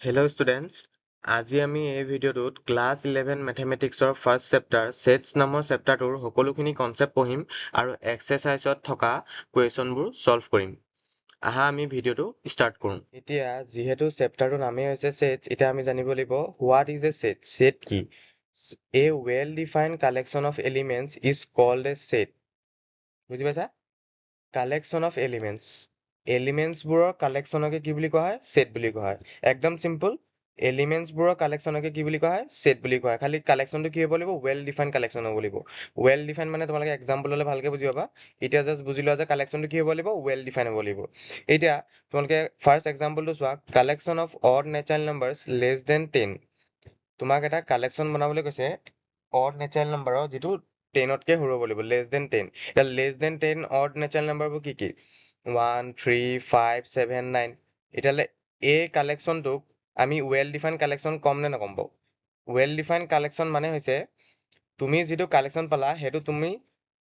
Hello students, আজি আমি এই ভিডিঅ'টোত ক্লাছ 11 মেথমেটিক্সৰ ফাৰ্ষ্ট চেপ্টাৰ সেটছ নামৰ চেপ্টাৰটোৰ সকলোখিনি কনচেপ্ট পঢ়িম আৰু এক্সাৰচাইজত থকা কুৱেশ্যনবোৰ সলভ কৰিম। আহা আমি ভিডিঅ'টো ষ্টাৰ্ট কৰোঁ। এতিয়া যিহেতু চেপ্টাৰটোৰ নামেই হৈছে সেটছ, এতিয়া আমি জানিব লাগিব what is a set. Set কি? A well defined collection of elements is called a set. বুজি পাইছা? কালেকশ্যন অফ এলিমেণ্টছ, এলিমেণ্টছবোৰৰ কালেকশ্যনকে কি বুলি কোৱা হয়? সেট বুলি কোৱা হয়। একদম চিম্পল, এলিমেণ্টছবোৰৰ কালেকশ্যনকে কি বুলি কোৱা হয়? সেট বুলি কোৱা হয়। খালি কালেকশ্যনটো কি হ'ব লাগিব? ৱেল ডিফাইন কালেকশ্যন হ'ব লাগিব। ৱেল ডিফাইন মানে তোমালোকে এক্সাম্পল হ'লে ভালকৈ বুজি পাবা। এতিয়া জাষ্ট বুজি লোৱা যে কালেকশ্যনটো কি হ'ব লাগিব? ৱেল ডিফাইন হ'ব লাগিব। এতিয়া তোমালোকে ফাৰ্ষ্ট এক্সাম্পলটো চোৱা, collection of odd natural numbers less than 10। তোমাক এটা কালেকশ্যন বনাবলৈ কৈছে অড নেচাৰেল নাম্বাৰৰ যিটো 10তকৈ সৰু হ'ব লাগিব, লেছ দেন 10। এতিয়া লেছ দেন 10 অড নেচাৰেল নাম্বাৰবোৰ কি কি? 1 3 5 7 9। এতিয়ালৈ এই কালেকশ্যনটোক আমি ৱেল ডিফাইন কালেকশ্যন কম নে নকম বাৰু? ৱেল ডিফাইন কালেকশ্যন মানে হৈছে তুমি যিটো কালেকশ্যন পালা সেইটো তুমি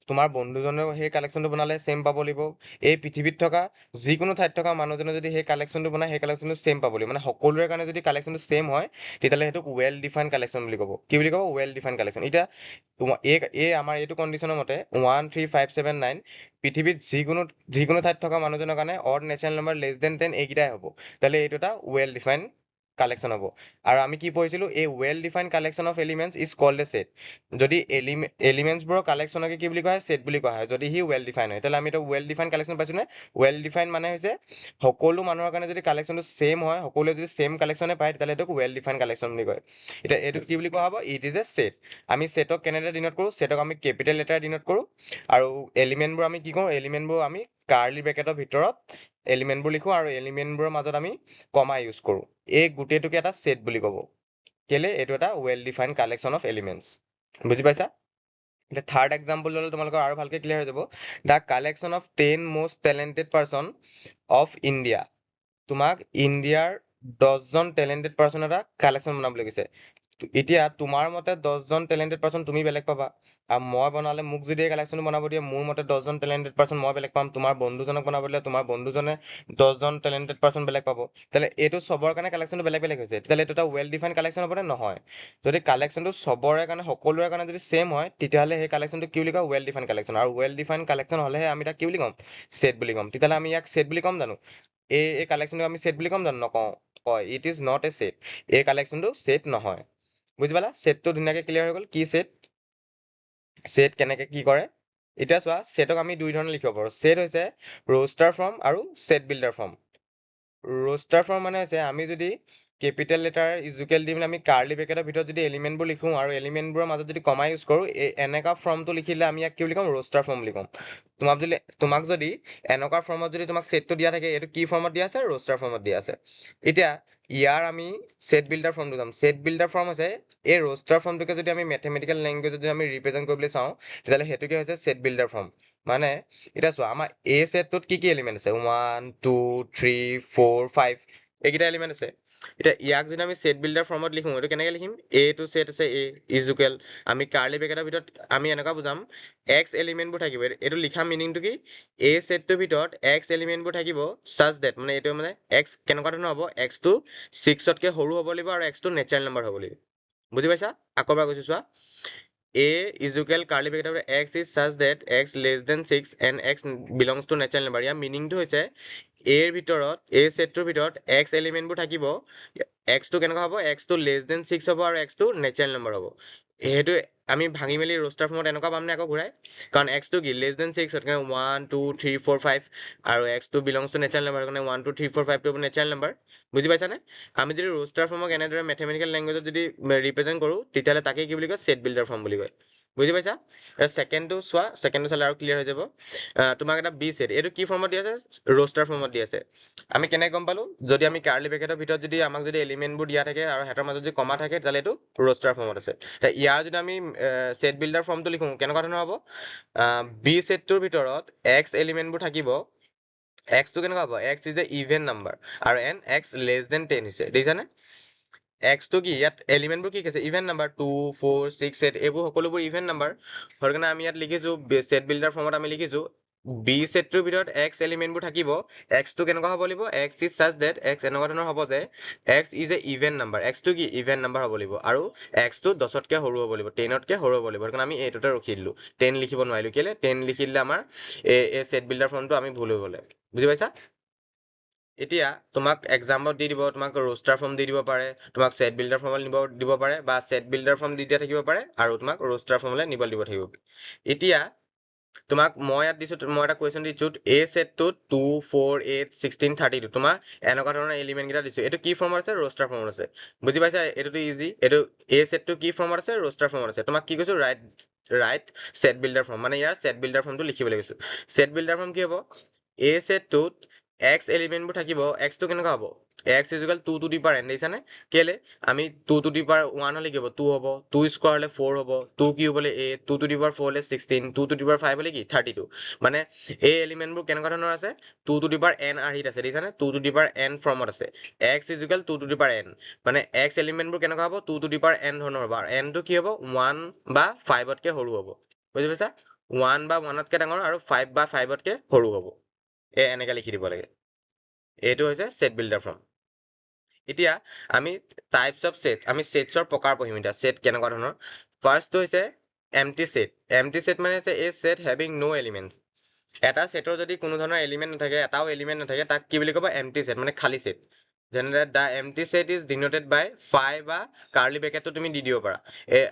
তোমাৰ বন্ধুজনেও সেই কালেকশ্যনটো বনালে ছেম পাব লাগিব। এই পৃথিৱীত থকা যিকোনো ঠাইত থকা মানুহজনে যদি সেই কালেকশ্যনটো বনায় সেই কালেকশ্যনটো ছেম পাব লাগিব। মানে সকলোৰে কাৰণে যদি কালেকশ্যনটো ছেম হয় তেতিয়াহ'লে সেইটোক ৱেল ডিফাইন কালেকশ্যন বুলি ক'ব। কি বুলি ক'ব? Well define collection. এতিয়া এই আমাৰ এইটো কণ্ডিশ্যনৰ মতে 1 3 5 7 9 পৃথিৱীত যিকোনো ঠাইত থকা মানুহজনৰ কাৰণে odd natural number less than 10 এইকেইটাই হ'ব। তাহলে এইটো এটা ৱেল ডিফাইন কালেকশ্যন হ'ব। আৰু আমি কি পঢ়িছিলোঁ? এই well define collection of elements is called a set. যদি এলিমেণ্টছবোৰৰ কালেকশ্যনকে কি বুলি কোৱা হয়? সেট বুলি কোৱা হয়। যদি সি ৱেল ডিফাইন হয় তেতিয়াহ'লে আমি এটা ৱেল ডিফাইন কালেকশ্যন পাইছোঁ নে? ৱেল ডিফাইন মানে হৈছে সকলো মানুহৰ কাৰণে যদি কালেকশ্যনটো ছেম হয়, সকলোৱে যদি ছেম কালেকশ্যনে পায় তেতিয়াহ'লে এইটোক ৱেল ডিফাইন কালেকশ্যন বুলি কয়। এতিয়া এইটোক কি বুলি কোৱা হ'ব? It is a set. আমি সেটক কেনেদৰে ডিনোট কৰোঁ? সেটক আমি কেপিটেল লেটাৰ ডিনোট কৰোঁ। আৰু এলিমেণ্টবোৰ আমি কি কৰোঁ? এলিমেণ্টবোৰ আমি কাৰ্লি ব্ৰেকেটৰ ভিতৰত এলিমেণ্টবোৰ লিখোঁ আৰু এলিমেণ্টবোৰৰ মাজত আমি কমা ইউজ কৰোঁ। এই গোটেইটোকে এটা সেট বুলি ক'ব। কেলে? এইটো এটা well define collection of elements. বুজি পাইছা? এতিয়া থাৰ্ড এক্সাম্পল ল'লে তোমালোকৰ আৰু ভালকৈ ক্লিয়াৰ হৈ যাব। The collection of 10 most talented person of India. তোমাক ইণ্ডিয়াৰ 10জন টেলেণ্টেড পাৰ্চন এটা কালেকশ্যন বনাবলৈ কৈছে। এতিয়া তোমাৰ মতে 10জন টেলেণ্টেড পাৰ্চন তুমি বেলেগ পাবা, আৰু মই বনালে মোক যদি এই কালেকশ্যনটো বনাব দিয়ে মোৰ মতে 10জন টেলেণ্টেড পাৰ্চন মই বেলেগ পাম। তোমাৰ বন্ধুজনক বনাব দিলে তোমাৰ বন্ধুজনে 10জন টেলেণ্টেড পাৰ্চন বেলেগ পাব। তেতিয়াহ'লে এইটো চবৰ কাৰণে কালেকশ্যনটো বেলেগ বেলেগ হৈছে। তেতিয়াহ'লে এইটো এটা ৱেল ডিফাইন কালেকশ্যন হ'বনে? নহয়। যদি কালেকশ্যনটো চবৰে কাৰণে সকলোৰে কাৰণে যদি ছেম হয় তেতিয়াহ'লে সেই কালেকশ্যনটো কি বুলি কয়? Well define collection. আৰু ৱেল ডিফাইন কালেকশ্যন হ'লেহে আমি তাক কি বুলি ক'ম? সেট বুলি ক'ম। তেতিয়াহ'লে আমি ইয়াক সেট বুলি ক'ম জানো? এই কালেকশ্যনটো আমি সেট বুলি ক'ম জানো? নকওঁ। কয় it is not a set. এই কালেকশ্যনটো সেট নহয়। বুজি পালা? সেটটো ধুনীয়াকৈ ক্লিয়াৰ হৈ গ'ল। কি সেট? সেট কেনেকৈ কি কৰে? এতিয়া চোৱা, সেটক আমি দুই ধৰণে লিখিব পাৰোঁ। সেট হৈছে ৰোষ্টাৰ ফৰ্ম আৰু set builder form. Roster form মানে হৈছে আমি যদি কেপিটেল লেটাৰ ইজুকেল দি আমি কাৰ্লি ব্ৰেকেটৰ ভিতৰত যদি এলিমেণ্টবোৰ লিখোঁ আৰু এলিমেণ্টবোৰৰ মাজত যদি কমা ইউজ কৰোঁ, এনেকুৱা ফৰ্মটো লিখিলে আমি ইয়াক কি বুলি ক'ম? ৰোষ্টাৰ ফৰ্ম বুলি ক'ম। তোমাক যদি এনেকুৱা ফৰ্মত যদি তোমাক সেটটো দিয়া থাকে, এইটো কি ফৰ্মত দিয়া আছে? ৰোষ্টাৰ ফৰ্মত দিয়া আছে। এতিয়া ইয়াৰ আমি সেট বিল্ডাৰ ফৰ্মটো যাম। সেট বিল্ডাৰ ফৰ্ম হৈছে এই ৰোষ্টাৰ ফৰ্মটোকে যদি আমি মেথমেটিকেল লেংগুৱেজত যদি আমি ৰিপ্ৰেজেণ্ট কৰিবলৈ চাওঁ তেতিয়াহ'লে সেইটোকে হৈছে সেট বিল্ডাৰ ফৰ্ম। মানে এতিয়া চোৱা, আমাৰ এ সেটটোত কি কি এলিমেণ্ট আছে? 1 2 3 4 5 এইকেইটা এলিমেণ্ট আছে। এতিয়া ইয়াক যদি আমি সেট বিল্ডাৰ ফৰ্মত লিখোঁ, এইটো কেনেকৈ লিখিম? এটো সেট আছে এ ইজুকেল, আমি কাৰ্লি ব্ৰেকেটৰ ভিতৰত আমি এনেকুৱা বুজাম এক্স এলিমেণ্টবোৰ থাকিব। এইটো লিখা মিনিংটো কি? এই সেটটোৰ ভিতৰত এক্স এলিমেণ্টবোৰ থাকিব ছাচ ডেট, মানে এইটো মানে এক্স কেনেকুৱা ধৰণৰ হ'ব? এক্সটো 6তকৈ সৰু হ'ব লাগিব আৰু এক্সটো নেচাৰেল নাম্বাৰ হ'ব লাগিব। বুজি পাইছা? আকৌ এবাৰ কৈছোঁ চোৱা, এ ইজুকেল কাৰ্লি ব্ৰেকেটৰ x is such that x less than 6 and x belongs to natural number. ইয়াৰ মিনিংটো হৈছে এৰ ভিতৰত এই সেটটোৰ ভিতৰত এক্স এলিমেণ্টবোৰ থাকিব, এক্সটো কেনেকুৱা হ'ব? এক্সটো লেছ দেন 6 হ'ব আৰু এক্সটো নেচাৰেল নাম্বাৰ হ'ব। সেইটো আমি ভাঙি মেলি ৰোষ্টাৰ ফৰ্মত এনেকুৱা পামনে আকৌ ঘূৰাই? কাৰণ এক্সটো কি? লেছ দেন 6, সেইটো কাৰণে 1 2 3 4 5 আৰু এক্সটো বিলংছ টু নেচাৰেল নাম্বাৰ, কাৰণে 1 2 3 4 5টো হ'ব নেচাৰেল নাম্বাৰ। বুজি পাইছানে? আমি যদি ৰোষ্টাৰ ফৰ্মক এনেদৰে মেথমেটিকেল লেংগুৱেজত যদি ৰিপ্ৰেজেণ্ট কৰোঁ তেতিয়াহ'লে তাকে কি বুলি কয়? সেট বিল্ডাৰ ফৰ্ম বুলি কয়। বুজি পাইছা? ছেকেণ্ডটো চোৱা, ছেকেণ্ডটো চালে আৰু ক্লিয়াৰ হৈ যাব। তোমাক এটা বি সেট, এইটো কি ফৰ্মত দি আছে? ৰোষ্টাৰ ফৰ্মত দি আছে। আমি কেনেকৈ গম পালোঁ? যদি আমি কাৰ্লি ব্ৰেকেটৰ ভিতৰত যদি আমাক যদি এলিমেণ্টবোৰ দিয়া থাকে আৰু সিহঁতৰ মাজত যদি কমা থাকে তেতিয়াহ'লে এইটো ৰোষ্টাৰ ফৰ্মত আছে। ইয়াৰ যদি আমি সেট বিল্ডাৰ ফৰ্মটো লিখোঁ কেনেকুৱা ধৰণৰ হ'ব? বি সেটটোৰ ভিতৰত এক্স এলিমেণ্টবোৰ থাকিব, এক্সটো কেনেকুৱা হ'ব? X is a even number আৰু এন এক্স লেছ দেন 10 হৈছে। দেখিছানে? এক্সটো কি? ইয়াত এলিমেণ্টবোৰ কি আছে? ইভেন নাম্বাৰ 2 4 6 8 এইবোৰ সকলোবোৰ ইভেন নাম্বাৰ। সেইটো কাৰণে আমি ইয়াত লিখিছোঁ সেট বিল্ডাৰ ফৰ্মত আমি লিখিছোঁ বি ছেটটোৰ ভিতৰত এক্স এলিমেণ্টবোৰ থাকিব, এক্সটো কেনেকুৱা হ'ব লাগিব, x is such that x এনেকুৱা ধৰণৰ হ'ব যে x is a even number, এক্সটো কি ইভেন নাম্বাৰ হ'ব লাগিব, আৰু এক্সটো 10তকৈ সৰু হ'ব লাগিব, 10তকৈ সৰু হ'ব লাগিব। সেইকাৰণে আমি এইটোতে ৰখি দিলোঁ, 10 লিখিব নোৱাৰিলোঁ, কেলৈ 10 লিখি দিলে আমাৰ এই ছেট বিল্ডাৰ ফৰ্মটো আমি ভুল হৈ গ'লে। বুজি পাইছা? এতিয়া তোমাক এক্সামত দি দিব, তোমাক ৰোষ্টাৰ ফৰ্ম দি দিব পাৰে, তোমাক ছেট বিল্ডাৰ ফৰ্মলৈ দিব পাৰে, বা ছেট বিল্ডাৰ ফৰ্ম দি দিয়া থাকিব পাৰে, আৰু তোমাক ৰোষ্টাৰ ফৰ্মলৈ নিব দিব থাকিব। এতিয়া তোমাক মই ইয়াত দিছোঁ, মই এটা কুৱেশ্যন দিছোঁ, এ ছেটটোত 2 4 8 16 32 তোমাৰ এনেকুৱা ধৰণৰ এলিমেণ্ট কেইটা দিছোঁ। এইটো কি ফৰ্মত আছে, ৰোষ্টাৰ ফৰ্মত আছে। বুজি পাইছা? এইটোতো ইজি। এইটো এ ছেটটো কি ফৰ্মত আছে, ৰোষ্টাৰ ফৰ্মত আছে। তোমাক কি কৈছোঁ, ৰাইট ছেট বিল্ডাৰ ফৰ্ম, মানে ইয়াৰ ছেট বিল্ডাৰ ফৰ্মটো লিখিবলৈ কৈছোঁ। ছেট বিল্ডাৰ ফৰ্ম কি হ'ব, এ ছেটটোত এক্স এলিমেণ্টবোৰ থাকিব, এক্সটো কেনেকুৱা হ'ব, x equal 2 to the power n, দেখিছানে? কেলে আমি 2 টু দি পাৱাৰ 1 হ'লে কি হ'ব, 2 হ'ব, 2 স্কোৱাৰ হ'লে 4 হ'ব, 2 কিউব হ'লে 8, 2 টু দি পাৱাৰ 4 হ'লে 16, 2 টু দি পাৱাৰ 5 হ'লে কি 32। মানে এই এলিমেণ্টবোৰ কেনেকুৱা ধৰণৰ আছে, 2 টু দি পাৱাৰ n আৰ্হিত আছে, দেখিছানে? 2 টু দি পাৱাৰ n ফৰ্মত আছে। X equal 2 to the power n, মানে এক্স এলিমেণ্টবোৰ কেনেকুৱা হ'ব, 2 টু দি পাৱাৰ n ধৰণৰ হ'ব, আৰু nটো কি হ'ব, 1 বা 5তকৈ সৰু হ'ব। বুজি পাইছা? 1 বা 1তকৈ ডাঙৰ আৰু 5 বা 5তকৈ সৰু হ'ব। এনেকৈ লিখি দিব লাগে। এইটো হৈছে ছেট বিল্ডাৰ ফৰ্ম। এতিয়া আমি টাইপছ অফ ছেট, আমি ছেটছৰ প্ৰকাৰ পঢ়িম এতিয়া, ছেট কেনেকুৱা ধৰণৰ। ফাৰ্ষ্টটো হৈছে এমটি ছেট। এমটি ছেট মানে হৈছে এ ছেট হেভিং নো এলিমেণ্টছ। এটা ছেটৰ যদি কোনো ধৰণৰ এলিমেণ্ট নাথাকে, এটাও এলিমেণ্ট নাথাকে, তাক কি বুলি ক'ব, এমটি ছেট, মানে খালী ছেট। যেনে the empty set is denoted by phi বা কাৰ্লি ব্ৰেকেটটো তুমি দি দিব পাৰা।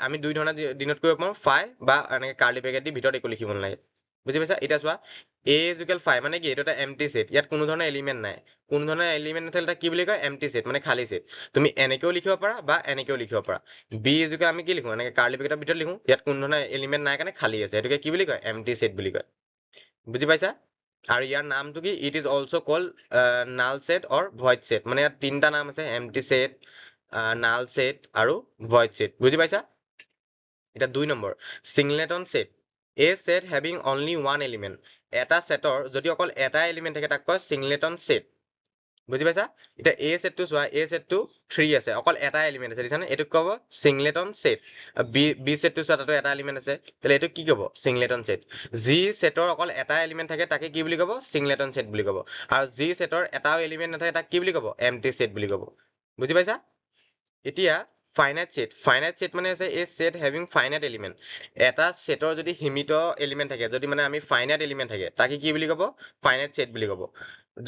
আমি দুই ধৰণৰ ডিনোট কৰিব পাৰোঁ, ফাই বা এনেকৈ কাৰ্লি ব্ৰেকেট দি ভিতৰত একো লিখিব নালাগে। বুজি পাইছা? এতিয়া চোৱা, এ ইজুকেল ফাই মানে কি, এইটো এটা এমটি ছেট, ইয়াত কোনো ধৰণৰ এলিমেণ্ট নাই। কোনো ধৰণৰ এলিমেণ্ট নাথাকিলে তাক কি বুলি কয়, এমটি ছেট, মানে খালী ছেট। তুমি এনেকৈও লিখিব পাৰা বা এনেকৈও লিখিব পাৰা। বি ইজুকেল আমি কি লিখোঁ, এনেকৈ কাৰ্লি ব্ৰেকেটৰ ভিতৰত লিখোঁ, ইয়াত কোনো ধৰণৰ এলিমেণ্ট নাই কাৰণে খালী আছে, সেইটোকে কি বুলি কয়, এমটি ছেট বুলি কয়। বুজি পাইছা? আৰু ইয়াৰ নামটো কি, it is also' called null set or void set, মানে ইয়াত তিনিটা নাম আছে, এমটি ছেট, নাল ছেট আৰু ভইড ছেট। বুজি পাইছা? এতিয়া 2 নম্বৰ, singleton set, a set having only one element. এটা ছেটৰ যদি অকল এটা এলিমেণ্ট থাকে তাক কয় চিংলেটন ছেট। বুজি পাইছা? এতিয়া এ ছেটটো চোৱা, এ ছেটটো 3 আছে, অকল এটা এলিমেণ্ট আছে, দেখিছানে? এইটোক ক'ব চিংলেটন ছেট। বি ছেটটো চোৱা, তাতো এটা এলিমেণ্ট আছে, তেতিয়াহ'লে এইটো কি ক'ব, চিংলেটন ছেট। যি ছেটৰ অকল এটা এলিমেণ্ট থাকে তাকে কি বুলি ক'ব, চিংলেটন ছেট বুলি ক'ব। আৰু যি ছেটৰ এটাও এলিমেণ্ট নাথাকে তাক কি বুলি ক'ব, এমটি ছেট বুলি ক'ব। বুজি পাইছা? এতিয়া ফাইনাইট ছেট, ফাইনাইট ছেট মানে হৈছে এ ছেট হেভিং ফাইনাইট এলিমেণ্ট। এটা ছেটৰ যদি সীমিত এলিমেণ্ট থাকে, যদি মানে আমি ফাইনাইট এলিমেণ্ট থাকে, তাকে কি বুলি ক'ব, ফাইনাইট ছেট বুলি ক'ব।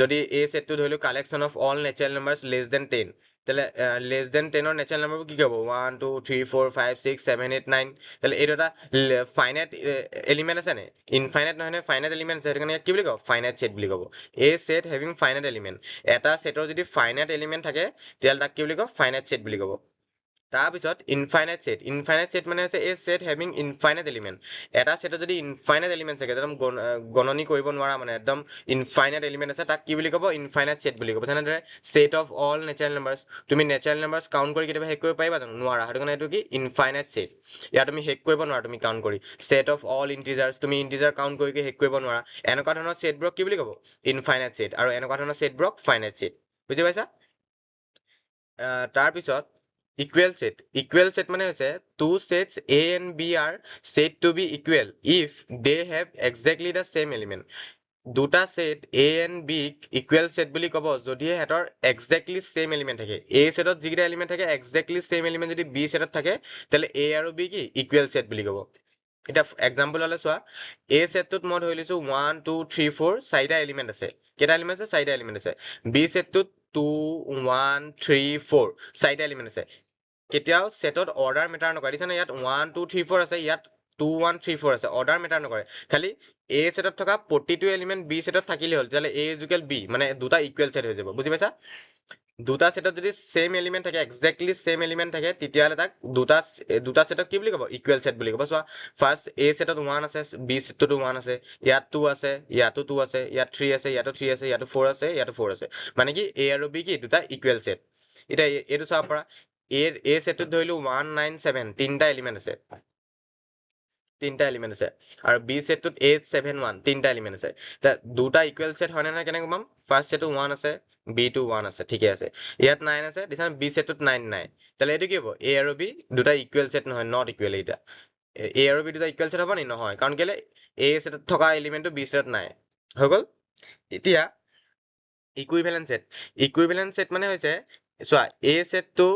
যদি এই ছেটটো ধৰি লওঁ collection of all natural numbers less than 10, তেতিয়াহ'লে লেছ দেন 10ৰ নেচাৰেল নাম্বাৰবোৰ কি ক'ব, 1 2 3 4 5 6 7 8 9, তেতিয়াহ'লে এইটো এটা ফাইনাইট এলিমেণ্ট আছে নে, ইনফাইনাইট নহয় নে, ফাইনাইট এলিমেণ্ট আছে, সেইটো কাৰণে কি বুলি ক'ব, ফাইনাইট ছেট বুলি ক'ব। এ ছেট হেভিং ফাইনাইট এলিমেণ্ট, এটা ছেটৰ যদি ফাইনাইট এলিমেণ্ট থাকে তেতিয়াহ'লে তাক কি বুলি ক'ব, ফাইনাইট ছেট বুলি ক'ব। তাৰপিছত ইনফাইনাইট ছেট, ইনফাইনাইট ছেট মানে হৈছে এ ছেট হেভিং ইনফাইনাইট এলিমেণ্ট। এটা ছেটত যদি ইনফাইনাইট এলিমেণ্ট থাকে, একদম গণনি কৰিব নোৱাৰা, মানে একদম ইনফাইনাইট এলিমেণ্ট আছে, তাক কি বুলি ক'ব, ইনফাইনাইট ছেট বুলি ক'ব। যেনেদৰে set of all natural numbers, তুমি নেচাৰেল নাম্বাৰছ কাউণ্ট কৰি কেতিয়াবা শেষ কৰিব পাৰিবা জানো, নোৱাৰা, সেইটো কাৰণে এইটো কি, ইনফাইনাইট ছেট। ইয়াত তুমি শেষ কৰিব নোৱাৰা, তুমি কাউণ্ট কৰি। ছেট অফ অল ইণ্টিজাৰ্ছ, তুমি ইণ্টিজাৰ কাউণ্ট কৰি শেষ কৰিব নোৱাৰা। এনেকুৱা ধৰণৰ ছেটবোৰক কি বুলি ক'ব, ইনফাইনাইট ছেট, আৰু এনেকুৱা ধৰণৰ ছেটবোৰক ফাইনাইট ছেট। বুজি পাইছা? তাৰপিছত ইকুৱেল ছেট, ইকুৱেল ছেট মানে হৈছে two sets A and B are set to be equal if they have exactly the same element. দুটা ছেট এ এণ্ড বিক ইকুৱেল ছেট বুলি ক'ব যদিহে সিহঁতৰ এক্সেক্টলি ছেম এলিমেণ্ট থাকে। এ ছেটত যিকেইটা এলিমেণ্ট থাকে এক্সেক্টলি ছেম এলিমেণ্ট যদি বি ছেটত থাকে, তেতিয়াহ'লে এ আৰু বি কি ইকুৱেল ছেট বুলি ক'ব। এতিয়া এক্সাম্পল হ'লে চোৱা, এ ছেটটোত মই ধৰি লৈছোঁ 1 2 3 4 চাৰিটা এলিমেণ্ট আছে। কেইটা এলিমেণ্ট আছে, চাৰিটা এলিমেণ্ট আছে। বি ছেটটোত 2 1 3 4 চাৰিটা এলিমেণ্ট আছে। কেতিয়াও ছেটত অৰ্ডাৰ মেটাৰ নকৰে, দেখিছানে? ইয়াত 1 2 3 4 আছে, ইয়াত 2 1 3 4 আছে, অৰ্ডাৰ মেটাৰ নকৰে। খালি এ ছেটত থকা প্ৰতিটো এলিমেণ্ট বি ছেটত থাকিলেই হ'ল, তেতিয়াহ'লে এ ইজুকেল বি, মানে দুটা ইকুৱেল ছেট হৈ যাব। বুজি পাইছা? দুটা ছেটত যদি ছেম এলিমেণ্ট থাকে, এক্সেক্টলি ছেম এলিমেণ্ট থাকে, তেতিয়াহ'লে তাক দুটা ছেটক কি বুলি ক'ব, ইকুৱেল ছেট বুলি ক'ব। চোৱা, ফাৰ্ষ্ট এ ছেটত 1 আছে, বি ছেটতো 1 আছে, ইয়াত 2 আছে, ইয়াতো 2 আছে, ইয়াত 3 আছে, ইয়াতো 3 আছে, ইয়াতো 4 আছে, ইয়াতো 4 আছে, মানে কি এ আৰু বি কি দুটা ইকুৱেল ছেট। এতিয়া এইটো চাব পাৰা, এ ছেটটোত ধৰিলো 1 9 7 তিনিটা এলিমেণ্ট আছে, আৰু বি ছেটটোত 8 7 1 তিনিটা এলিমেণ্ট আছে। দুটা ইকুৱেল ছেট হয় নে নহয় কেনেকৈ গম পাম, ফাৰ্ষ্ট ছেটটো 1 আছে, বি টো 1 আছে, ঠিকে আছে। ইয়াত 9 আছে, দেখিছা বি ছেটটোত 9 নাই, তেতিয়াহ'লে এইটো কি হ'ব, এ আৰু বি দুটা ইকুৱেল ছেট নহয়, নট ইকুৱেল এইটা। এ আৰু বি দুটা ইকুৱেল ছেট হ'ব নি? নহয়, কাৰণ কেলে এ ছেটত থকা এলিমেণ্টটো বি ছেটত নাই। হৈ গ'ল। এতিয়া ইকুইভেলেন্ট ছেট। ইকুইভেলেন্ট ছেট মানে হৈছে চোৱা, এ ছেটটো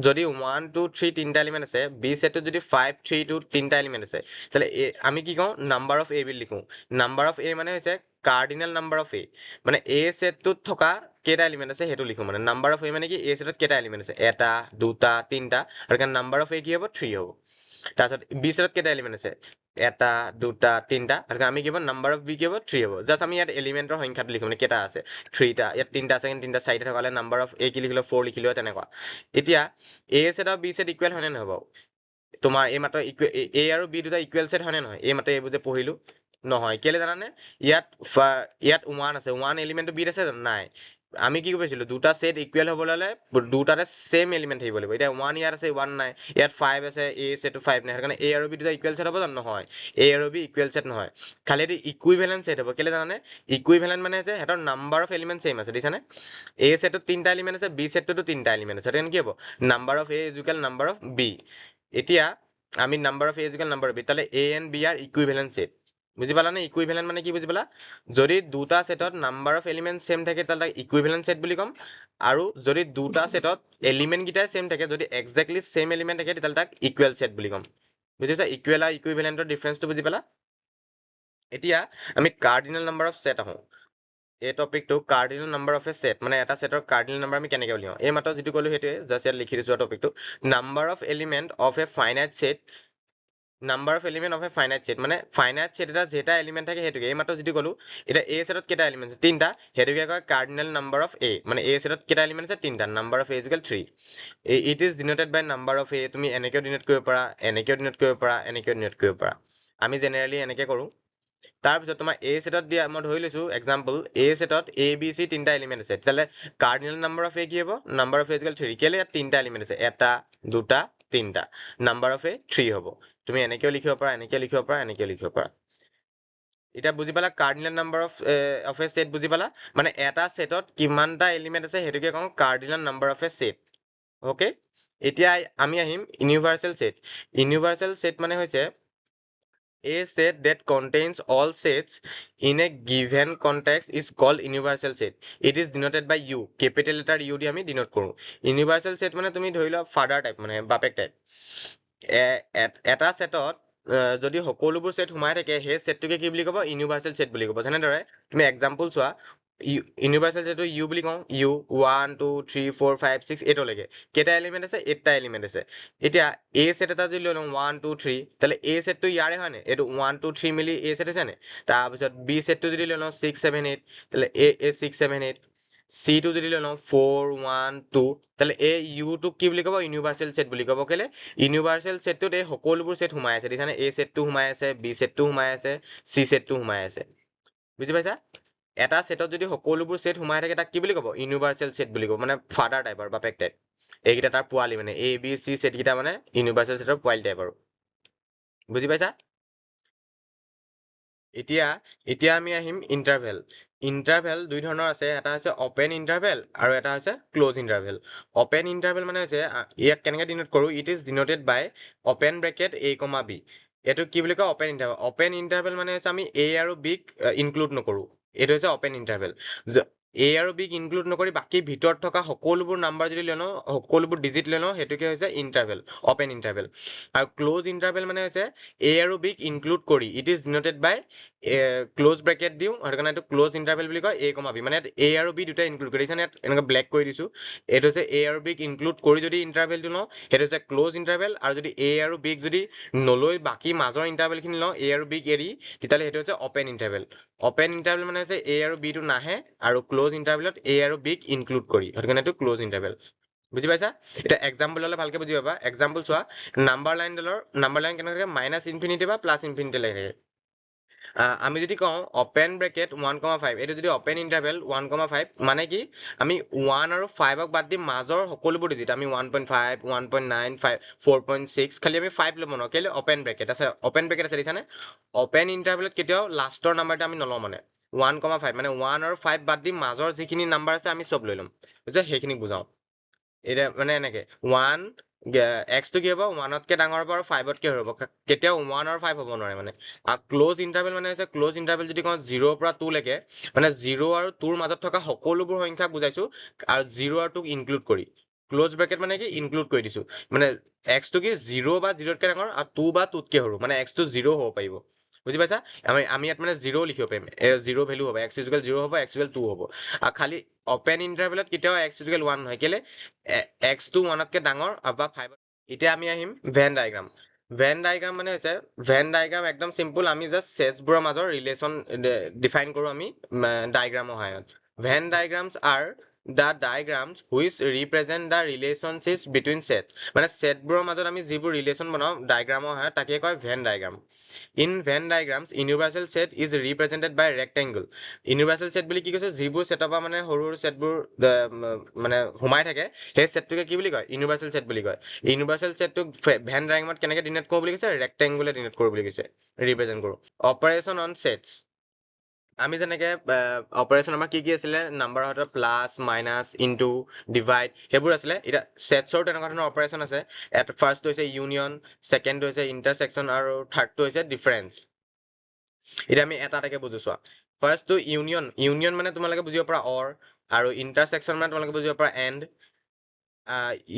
যদি 1 2 3 তিনিটা এলিমেণ্ট আছে, বি ছেটটোত যদি 5 3 2 তিনিটা এলিমেণ্ট আছে, তাহলে আমি কি কওঁ? নাম্বাৰ অফ এ বুলি লিখোঁ। নাম্বাৰ অফ এ মানে হৈছে কাৰ্ডিনেল নাম্বাৰ অফ এ, মানে এ ছেটটোত থকা কেইটা এলিমেণ্ট আছে সেইটো লিখোঁ। মানে নাম্বাৰ অফ এ মানে কি? এ ছেটত কেইটা এলিমেণ্ট আছে? এটা, দুটা, তিনিটা, আৰু কাৰণ নাম্বাৰ অফ এ কি হ'ব? 3 হ'ব। তাৰপিছত বি ছেটত কেইটা এলিমেণ্ট আছে? এটা, দুটা, তিনিটা, আৰু আমি কি হ'ব? নাম্বাৰ অফ বি কি হ'ব? 3 হ'ব। জাষ্ট আমি ইয়াত এলিমেণ্টৰ সংখ্যাটো লিখোঁ, মানে কেইটা আছে? 3টা। ইয়াত তিনিটা আছে, তিনিটা চাৰিটা থকালে নাম্বাৰ অফ এ কি লিখিলোঁ? 4 লিখিলোঁ, তেনেকুৱা। এতিয়া এ ছেট আৰু বি ছেট ইকুৱেল হয়নে নহয় বাৰু? তোমাৰ এই মাত্ৰ এ আৰু বি দুটা ইকুৱেল ছেট হয়নে নহয়? এই মাত্ৰ এইবোৰ যে পঢ়িলো, নহয়। কেলে জানানে? ইয়াত 1 আছে, 1 এলিমেণ্টটো বিত আছে জানো? নাই। আমি কি কৈছিলো? দুটা ছেট ইকুৱেল হ'বলৈ হ'লে দুটাতে ছেম এলিমেণ্ট থাকিব লাগিব। এতিয়া 1 ইয়াত আছে, 1 নাই। ইয়াত 5 আছে, এ ছেটটো 5 নাই। সেইকাৰণে এ আৰু বি দুটা ইকুৱেল ছেট হ'ব জানো? নহয়। এ আৰু বি ইকুৱেল ছেট নহয়। খালি এইটো ইকুইভেলেন্ট ছেট হ'ব। কেলে জানানে? ইকুইভেলেন্ট মানে হৈছে সিহঁতৰ নাম্বাৰ অফ এলিমেণ্ট ছেম আছে, দিছানে? এ ছেটটোত তিনিটা এলিমেণ্ট আছে, বি ছেটটোতো তিনিটা এলিমেণ্ট আছে। তেতিয়া কি হ'ব? Number of A is equal number of B. এতিয়া আমি number of A is equal number of B, তাহলে A and B are equivalent set. বুজি পালানে? ইকুইভেলেন্ট মানে কি বুজি পালা? যদি দুটা ছেটত নাম্বাৰ অফ এলিমেণ্ট ছেম থাকে, তাহলে তাক ইকুইভেলেন্ট ছেট বুলি ক'ম। আৰু যদি দুটা ছেটত এলিমেণ্ট কেইটাই ছেম থাকে, যদি এক্সেক্টলি ছেম এলিমেণ্ট থাকে, তেতিয়াহ'লে তাক ইকুৱেল ছেট বুলি ক'ম। বুজি পাইছা? ইকুৱেল আৰু ইকুইভেলেন্টৰ ডিফাৰেন্সটো বুজি পালা? এতিয়া আমি কাৰ্ডিনেল নাম্বাৰ অফ ছেট আহোঁ। এই টপিকটো cardinal number of a set, মানে এটা ছেটৰ কাৰ্ডিনেল নাম্বাৰ আমি কেনেকৈ উলিয়াওঁ? এই মাত্ৰ যিটো ক'লো সেইটোৱে, জাষ্ট ইয়াত লিখি দিছোঁ টপিকটো। Number of element of a finite set, number of element of a finite set, মানে ফাইনাইট ছেট এটা যেটা এলিমেণ্ট থাকে সেইটোকে। এই মাত্ৰ যিটো ক'লো, এতিয়া এ ছেটত কেইটা এলিমেণ্ট আছে? তিনিটা। সেইটোকে কয় কাৰ্ডিনেল নাম্বাৰ অফ এ, মানে এ ছেটত কেইটা এলিমেণ্ট আছে? তিনিটা। Number of A is equal 3। It is denoted by number of A. তুমি এনেকৈও ডিনোট কৰিব পাৰা, এনেকৈও ডিনোট কৰিব পাৰা, এনেকৈও ডিনোট কৰিব পাৰা। আমি জেনেৰেলি এনেকৈ কৰোঁ। তাৰপিছত তোমাৰ এ ছেটত দিয়া, মই ধৰি লৈছোঁ এক্সাম্পল, এ ছেটত এ বি চি তিনিটা এলিমেণ্ট আছে, তেতিয়াহ'লে কাৰ্ডিনেল নাম্বাৰ অফ এ কি হ'ব? Number of A is equal 3। কেলে? ইয়াত তিনিটা এলিমেণ্ট আছে, এটা, দুটা, তিনিটা। নাম্বাৰ অফ এ 3 হ'ব। তুমি এনেকৈও লিখিব পাৰা, এনেকৈও লিখিব পাৰা, এনেকৈও লিখিব পাৰা। এতিয়া বুজি পালা cardinal number of a set? বুজি পালা? মানে এটা ছেটত কিমানটা এলিমেণ্ট আছে সেইটোকে কওঁ cardinal number of a set. Okay? এতিয়া আমি আহিম ইউনিভাৰ্চেল ছেট। ইউনিভাৰ্চেল ছেট মানে হৈছে a set that contains all sets in a given context is called universal set. It is denoted by u, capital letter u দি আমি denote কৰোঁ। Universal set মানে তুমি ধৰি লোৱা ফাদাৰ টাইপ, মানে বাপেক টাইপ। এটা ছেটত যদি সকলোবোৰ ছেট সোমাই থাকে, সেই ছেটটোকে কি বুলি ক'ব? ইউনিভাৰ্চেল ছেট বুলি ক'ব। যেনেদৰে তুমি এক্সাম্পল চোৱা, ইউনিভাৰ্চেল ছেটটো ইউ বুলি কওঁ। ইউ 1 2 3 4 5 6 8লৈকে কেইটা এলিমেণ্ট আছে? 8টা এলিমেণ্ট আছে। এতিয়া এ ছেট এটা যদি লৈ লওঁ 1 2 3, তাহলে এ ছেটটো ইয়াৰে হয় নে? এইটো 1 2 3 মিলি এ ছেট হৈছে নে? তাৰপিছত বি ছেটটো যদি লৈ লওঁ 6 7 8, তাহলে এ 6 7 8। চিটো যদি লৈ লওঁ 4 1 2, তাহলে এই ইউটোক কি বুলি ক'ব? ইউনিভাৰ্চেল ছেট বুলি ক'ব। কেলে? ইউনিভাৰ্চেল ছেটটোত এই সকলোবোৰ ছেট সোমাই আছে, দেখিছানে? এ ছেটটো সোমাই আছে, বি ছেটটো সোমাই আছে, চি ছেটটো সোমাই আছে। বুজি পাইছা? এটা ছেটত যদি সকলোবোৰ ছেট সোমাই থাকে, তাক কি বুলি ক'ব? ইউনিভাৰ্চেল ছেট বুলি ক'ব, মানে ফাদাৰ টাইপ আৰু বাপেক টাইপ। এইকেইটা তাৰ পোৱালি, মানে এ বি চি ছেটকেইটা মানে ইউনিভাৰ্চেল ছেটৰ পোৱালি টাইপ আৰু। বুজি পাইছা? এতিয়া আমি আহিম ইণ্টাৰভেল। ইণ্টাৰভেল দুই ধৰণৰ আছে, এটা হৈছে অপেন ইণ্টাৰভেল আৰু এটা হৈছে ক্ল'জ ইণ্টাৰভেল। অপেন ইণ্টাৰভেল মানে হৈছে ইয়াক কেনেকৈ ডিনোট কৰোঁ? It is denoted by open bracket A comma B. এইটো কি বুলি কয়? Open interval. অপেন ইণ্টাৰভেল মানে হৈছে আমি এ আৰু বিক ইনক্লুড নকৰোঁ। এইটো হৈছে অপেন ইণ্টাৰভেল। এ আৰু বিক ইনক্লুড নকৰি বাকী ভিতৰত থকা সকলোবোৰ নাম্বাৰ যদি লৈ লওঁ, সকলোবোৰ ডিজিট লৈ লওঁ, সেইটোকে হৈছে ইণ্টাৰভেল, অপেন ইণ্টাৰভেল। আৰু ক্ল'জ ইণ্টাৰভেল মানে হৈছে এ আৰু বিক ইনক্লুড কৰি, it is denoted by close bracket দিওঁ, সেইটো কাৰণে এইটো ক্ল'জ ইণ্টাৰভেল বুলি কয়। এ কমা বি, মানে ইয়াত এ আৰু বি দুটাই ইনক্লুড কৰি দিছে। ইয়াত এনেকৈ ব্লেক কৰি দিছোঁ। এইটো হৈছে এ আৰু বিক ইনক্লুড কৰি যদি ইণ্টাৰভেলটো লওঁ, সেইটো হৈছে ক্ল'জ ইণ্টাৰভেল। আৰু যদি এ আৰু বিক যদি নলৈ বাকী মাজৰ ইণ্টাৰভেলখিনি লওঁ, এ আৰু বিক এৰি, তেতিয়াহ'লে সেইটো হৈছে অপেন ইণ্টাৰভেল। অপেন ইণ্টাৰভেল মানে হৈছে এ আৰু বিটো নাহে, আৰু ক্ল'জ ইণ্টাৰভেলত এ আৰু বিক ইনক্লুড কৰি, সেইটো কাৰণে এইটো ক্ল'জ ইণ্টাৰভেল। বুজি পাইছা? এতিয়া এক্সাম্পল হ'লে ভালকৈ বুজি পাবা। এক্সাম্পল চোৱা, নাম্বাৰ লাইন কেনেকৈ থাকে? মাইনাছ ইনফিনিটি বা প্লাছ ইনফিনিটি লাগি থাকে। আমি যদি কওঁ অপেন ব্ৰেকেট 1,5, এইটো যদি অপেন ইণ্টাৰভেল 1,5, মানে কি? আমি 1 আৰু 5ক বাদ দি মাজৰ সকলোবোৰ ডিজিট, আমি 1.5 1.9 4.6, খালি আমি 5 ল'ব নোৱাৰোঁ। কেলৈ? অপেন ব্ৰেকেট আছে, অপেন ব্ৰেকেট আছে, দেখিছানে? অপেন ইণ্টাৰভেলত কেতিয়াও লাষ্টৰ নাম্বাৰটো আমি নলওঁ, মানে 1,5, মানে 1 আৰু 5 বাদ দি মাজৰ যিখিনি নাম্বাৰ আছে আমি চব লৈ ল'ম, যে সেইখিনি বুজাওঁ। এতিয়া মানে এনেকৈ 1 এক্সটো কি হ'ব 1তকৈ ডাঙৰ হ'ব আৰু 5তকৈ সৰু হ'ব কেতিয়াও 1 আৰু 5 হ'ব নোৱাৰে মানে আৰু ক্ল'জ ইণ্টাৰভেল মানে হৈছে ক্ল'জ ইণ্টাৰভেল যদি কওঁ 0ৰ পৰা 2 লৈকে মানে 0 আৰু 2ৰ মাজত থকা সকলোবোৰ সংখ্যাক বুজাইছো আৰু 0 আৰু 2ক ইনক্লুড কৰি ক্ল'জ ব্ৰেকেট মানে কি ইনক্লুড কৰি দিছো মানে এক্সটো কি 0 বা 0তকৈ ডাঙৰ আৰু 2 বা 2তকৈ সৰু মানে এক্সটো 0 হ'ব পাৰিব বুজি পাইছা আমি ইয়াত মানে 0 লিখিব পাৰিম 0 ভেলু হ'ব x ইকুৱেল 0 হ'ব x ইকুৱেল 2 হ'ব আৰু খালি অপেন ইণ্টাৰভেলত কেতিয়াও x ইকুৱেল 1 নহয় কেলে x টো 1তকৈ ডাঙৰ বা 5 এতিয়া আমি আহিম ভেন ডায়েগ্ৰাম মানে হৈছে ভেন ডায়েগ্ৰাম একদম চিম্পল আমি জাষ্ট ছেটছবোৰৰ মাজৰ ৰিলেশ্যন ডিফাইন কৰোঁ আমি ডায়েগ্ৰামৰ সহায়ত Venn diagrams are the diagrams which represent the relationships between set মানে ছেটবোৰৰ মাজত আমি যিবোৰ ৰিলেশ্যন বনাওঁ ডায়েগ্ৰামৰ সহায়ত তাকে কয় Venn diagram in Venn diagrams universal set is represented by rectangle universal set বুলি কি কৈছে যিবোৰ ছেটৰ পৰা মানে সৰু সৰু ছেটবোৰ মানে সোমাই থাকে সেই ছেটটোকে কি বুলি কয় ইউনিভাৰ্চেল ছেট বুলি কয় ইউনিভাৰ্চেল ছেটটোক ভেন ডায়েগ্ৰামত কেনেকৈ ডিনোট কৰোঁ বুলি কৈছে ৰেক্টেংগুলে ডিনোট কৰোঁ বুলি কৈছে ৰিপ্ৰেজেণ্ট কৰোঁ অপাৰেশ্যন অন ছেটছ আমি যেনেকৈ অপাৰেশ্যন আমাৰ কি আছিলে নাম্বাৰৰ হাতত প্লাছ মাইনাছ ইনটু ডিভাইড সেইবোৰ আছিলে এতিয়া ছেটছৰ তেনেকুৱা ধৰণৰ অপাৰেশ্যন আছে ফাৰ্ষ্টটো হৈছে ইউনিয়ন ছেকেণ্ডটো হৈছে ইণ্টাৰছেকশ্যন আৰু থাৰ্ডটো হৈছে ডিফাৰেঞ্চ এতিয়া আমি এটা এটাকে বুজো চোৱা ফাৰ্ষ্টটো ইউনিয়ন মানে তোমালোকে বুজিব পৰা অৰ আৰু ইণ্টাৰছেকশ্যন মানে তোমালোকে বুজিব পৰা এণ্ড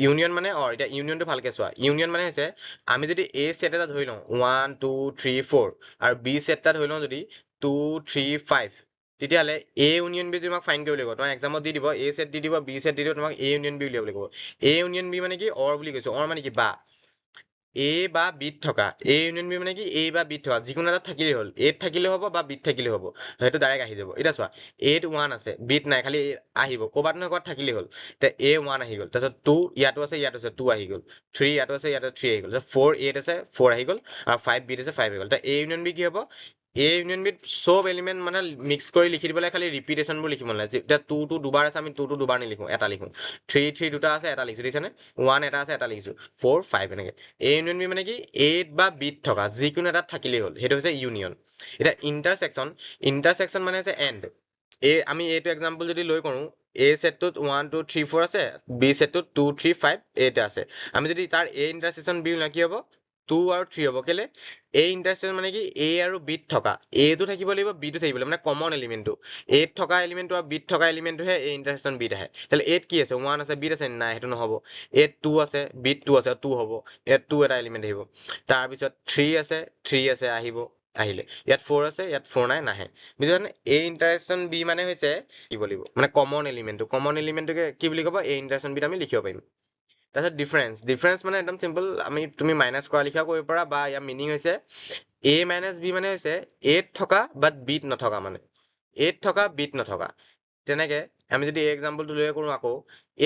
ইউনিয়ন মানে এতিয়া ইউনিয়নটো ভালকৈ চোৱা ইউনিয়ন মানে হৈছে আমি যদি এ ছেট এটা ধৰি লওঁ 1 2 3 4 আৰু বি ছেট এটা ধৰি লওঁ যদি 2 3 5 তেতিয়াহ'লে এ ইউনিয়ন বি তোমাক ফাইন কৰিব লাগিব তোমাক এক্সামত দি দিব এ ছেট দি দিব বি ছেট দি দিব তোমাক এ ইউনিয়ন বি উলিয়াব লাগিব এ ইউনিয়ন বি মানে কি অৰ বুলি কৈছোঁ অৰ মানে কি বা এ বা বিত থকা এ ইউনিয়ন বি মানে কি এ বা বিত থকা যিকোনো এটা থাকিলেই হ'ল এত থাকিলেও হ'ব বা বিত থাকিলেও হ'ব সেইটো ডাইৰেক্ট আহি যাব এতিয়া চোৱা এত 1 আছে বিত নাই খালি আহিব ক'ৰবাত নহয় ক'ৰবাত থাকিলেই হ'ল এতিয়া এ 1 আহি গ'ল তাৰপিছত 2 ইয়াতো আছে 2 আহি গ'ল 3 ইয়াতো আছে 3 আহি গ'ল 4 এত আছে 4 আহি গ'ল আৰু 5 বিত আছে 5 আহি গ'ল এতিয়া এ ইউনিয়ন বি কি হ'ব এ ইউনিয়ন বিত চব এলিমেণ্ট মানে মিক্স কৰি লিখি দিব লাগে খালি ৰিপিটেশ্যনবোৰ লিখিব নালাগে এতিয়া 2 দুবাৰ আছে আমি 2 দুবাৰ নিলিখোঁ এটা লিখোঁ 3 দুটা আছে এটা লিখিছোঁ দেখিছানে 1 এটা আছে এটা লিখিছোঁ 4 5 এনেকৈ এ ইউনিয়ন বি মানে কি এত বা বিত থকা যিকোনো এটাত থাকিলেই হ'ল সেইটো হৈছে ইউনিয়ন এতিয়া ইণ্টাৰছেকশ্যন মানে হৈছে এণ্ড আমি এইটো এক্সাম্পল যদি লৈ কৰোঁ এ ছেটটোত 1 2 3 4 আছে বি ছেটটোত 2 3 5 8 আছে আমি যদি তাৰ এ ইণ্টাৰছেকশ্যন বি না কি হ'ব 2 আৰু 3 হ'ব কেলে এ ইণ্টাৰছেকশ্যন মানে কি এ আৰু বিত থকা এটো থাকিব লাগিব বিটো থাকিব লাগিব মানে কমন এলিমেণ্টটো এত থকা এলিমেণ্টটো আৰু বিত থকা এলিমেণ্টটোহে এ ইণ্টাৰছেকশ্যন বিত আহে তাহলে এত কি আছে 1 আছে বিত আছে নাই সেইটো নহ'ব এত 2 আছে বিত 2 আছে 2 হ'ব ইয়াত 2 এটা এলিমেণ্ট আহিব তাৰপিছত 3 আছে আহিব আহিলে ইয়াত 4 আছে ইয়াত 4 নাই নাহে বুজিছানে এ ইণ্টাৰছেকশ্যন বি মানে হৈছে কি বুলিব মানে কমন এলিমেণ্টটোকে কি বুলি ক'ব এ ইণ্টাৰছেকশ্যন বিত আমি লিখিব পাৰিম তাৰপিছত ডিফাৰেঞ্চ মানে একদম চিম্পল তুমি মাইনাছ কৰা লিখাও কৰিব পাৰা বা ইয়াৰ মিনিং হৈছে এ মাইনাছ বি মানে হৈছে এত থকা বাট বিত নথকা মানে এত থকা বিত নথকা তেনেকৈ আমি যদি এই এক্সাম্পলটো লৈ কৰোঁ আকৌ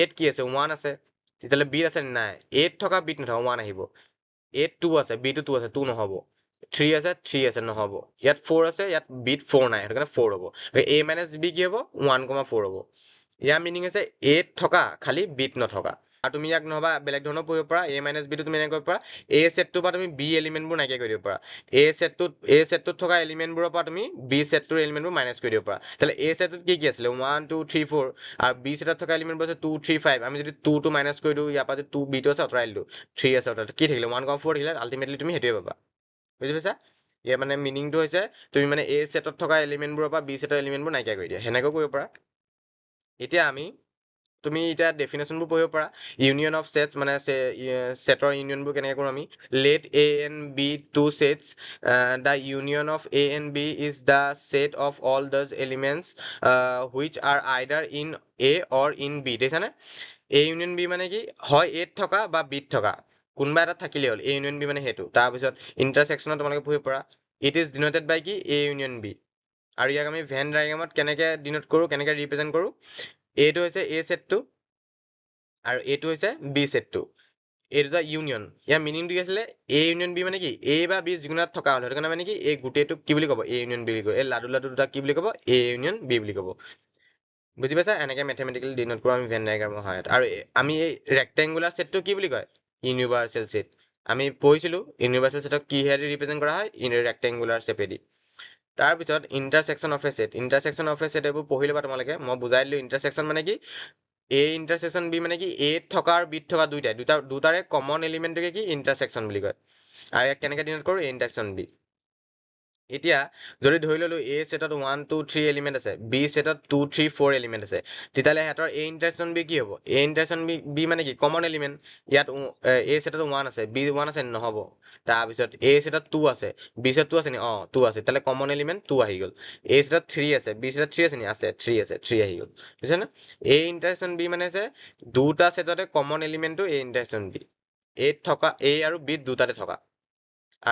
এত কি আছে 1 আছে তেতিয়াহ'লে বিত আছে নাই এত থকা বিত নথকা 1 আহিব এত 2 আছে বিটো 2 আছে 2 নহ'ব 3 আছে নহ'ব ইয়াত 4 আছে ইয়াত বিত 4 নাই সেইটো কাৰণে 4 হ'ব এ মাইনাছ বি কি হ'ব 1,4 হ'ব ইয়াৰ মিনিং হৈছে এত থকা খালি বিত নথকা আৰু তুমি ইয়াক নহবা বেলেগ ধৰণৰ পঢ়িব পাৰা এ মাইনাছ বিটো তুমি এনেকৈ কৰিব পাৰা এ ছেটটোৰ পৰা তুমি বি এলিমেণ্টবোৰ নাইকিয়া কৰি দিব পাৰা এ ছেটটোত থকা এলিমেণ্টবোৰৰ পৰা তুমি বি ছেটটোৰ এলিমেণ্টবোৰ মাইনাছ কৰি দিব পাৰা তাহলে এ ছেটটোত কি আছিলে 1 2 3 4 আৰু বি ছেটত থকা এলিমেণ্টবোৰ আছে 2 3 5 আমি যদি 2টো মাইনাছ কৰি দিওঁ ইয়াৰ পৰা যদি 2 বিটো আছে আঁতৰাই দিলোঁ 3 আছে আঁতৰাই কি থাকিলে 1,4 থাকিলে আল্টিমেটলি তুমি সেইটোৱে পাবা বুজি পাইছা ইয়াৰ মানে মিনিংটো হৈছে তুমি মানে এ ছেটত থকা এলিমেণ্টবোৰৰ পৰা বি ছেটৰ এলিমেণ্টবোৰ নাইকিয়া কৰি দিয়া সেনেকৈ কৰিব পাৰা এতিয়া তুমি এতিয়া ডেফিনেশ্যনবোৰ পঢ়িব পাৰা ইউনিয়ন অফ ছেটছ মানে ছেটৰ ইউনিয়নবোৰ কেনেকৈ কৰোঁ আমি let A and B two sets the union of A and B is the set of all those elements which are either in A or in B দেখিছানে এ ইউনিয়ন বি মানে কি হয় এত থকা বা বিত থকা কোনোবা এটা থাকিলেই হ'ল এ ইউনিয়ন বি মানে সেইটো তাৰপিছত ইণ্টাৰছেকশ্যনত তোমালোকে পঢ়িব পাৰা ইট ইজ ডিনোটেড বাই কি এ ইউনিয়ন বি আৰু ইয়াক আমি ভেন ডায়েগ্ৰামত কেনেকৈ ডিনোট কৰোঁ কেনেকৈ ৰিপ্ৰেজেণ্ট কৰোঁ এইটো হৈছে এ ছেটটো আৰু এইটো হৈছে বি ছেটটো এই দুটা ইউনিয়ন ইয়াৰ মিনিংটো কি আছিলে এ ইউনিয়ন বি মানে কি এ বা বি যিকোনো এটা থকা হ'ল সেইটো কাৰণে মানে কি এই গোটেইটোক কি বুলি ক'ব এ ইউনিয়ন বি বুলি ক'ব এই লাডু দুটা কি বুলি ক'ব এ ইউনিয়ন বি বুলি ক'ব বুজি পাইছা এনেকৈ মেথমেটিকেলি ডিনোট কৰোঁ আমি ভেন ডায়েগ্ৰামৰ সহায়ত আৰু আমি এই ৰেক্টেংগুলাৰ ছেটটো কি বুলি কয় ইউনিভাৰ্চেল ছেট আমি পঢ়িছিলোঁ ইউনিভাৰ্চেল ছেটক কিহেদি ৰিপ্ৰেজেণ্ট কৰা হয় ৰেক্টেংগুলাৰ ছেপেদি তাৰপিছত ইণ্টাৰছেকশ্যন অফ এ ছেট এইবোৰ পঢ়ি ল'বা তোমালোকে মই বুজাই দিলোঁ ইণ্টাৰছেকশ্যন মানে কি এ ইণ্টাৰচেকশ্যন বি মানে কি এত থকা আৰু বিত থকা দুটাৰে কমন এলিমেণ্টটোকে কি ইণ্টাৰচেকশ্যন বুলি কয়। আৰু ইয়াক কেনেকৈ ডিনোট কৰোঁ, এ ইণ্টাৰচেকশ্যন বি। এতিয়া যদি ধৰি ললো এ ছেটত 1 2 3 এলিমেণ্ট আছে, বি ছেটত 2 3 4 এলিমেণ্ট আছে, তেতিয়াহ'লে সিহঁতৰ এ ইণ্টাৰচেকশ্যন বি কি হ'ব, এ ইণ্টাৰচেকশ্যন বি মানে কি কমন এলিমেণ্ট। ইয়াত এ ছেটত 1 আছে, বি 1 আছে, নহ'ব। তাৰপিছত এ ছেটত 2 আছে, বি ছেটত 2 আছে নি, 2 আছে, তেতিয়াহ'লে কমন এলিমেণ্ট 2 আহি গ'ল। এ ছেটত 3 আছে, বি ছেটত 3 আছে নি, আছে, 3 আছে, 3 আহি গ'ল। বুজিছেনে? এ ইণ্টাৰচেকশ্যন বি মানে যে দুটা ছেটতে কমন এলিমেণ্টটো এ ইণ্টাৰচেকশ্যন বি, এত থকা এ আৰু বিত দুটাতে থকা।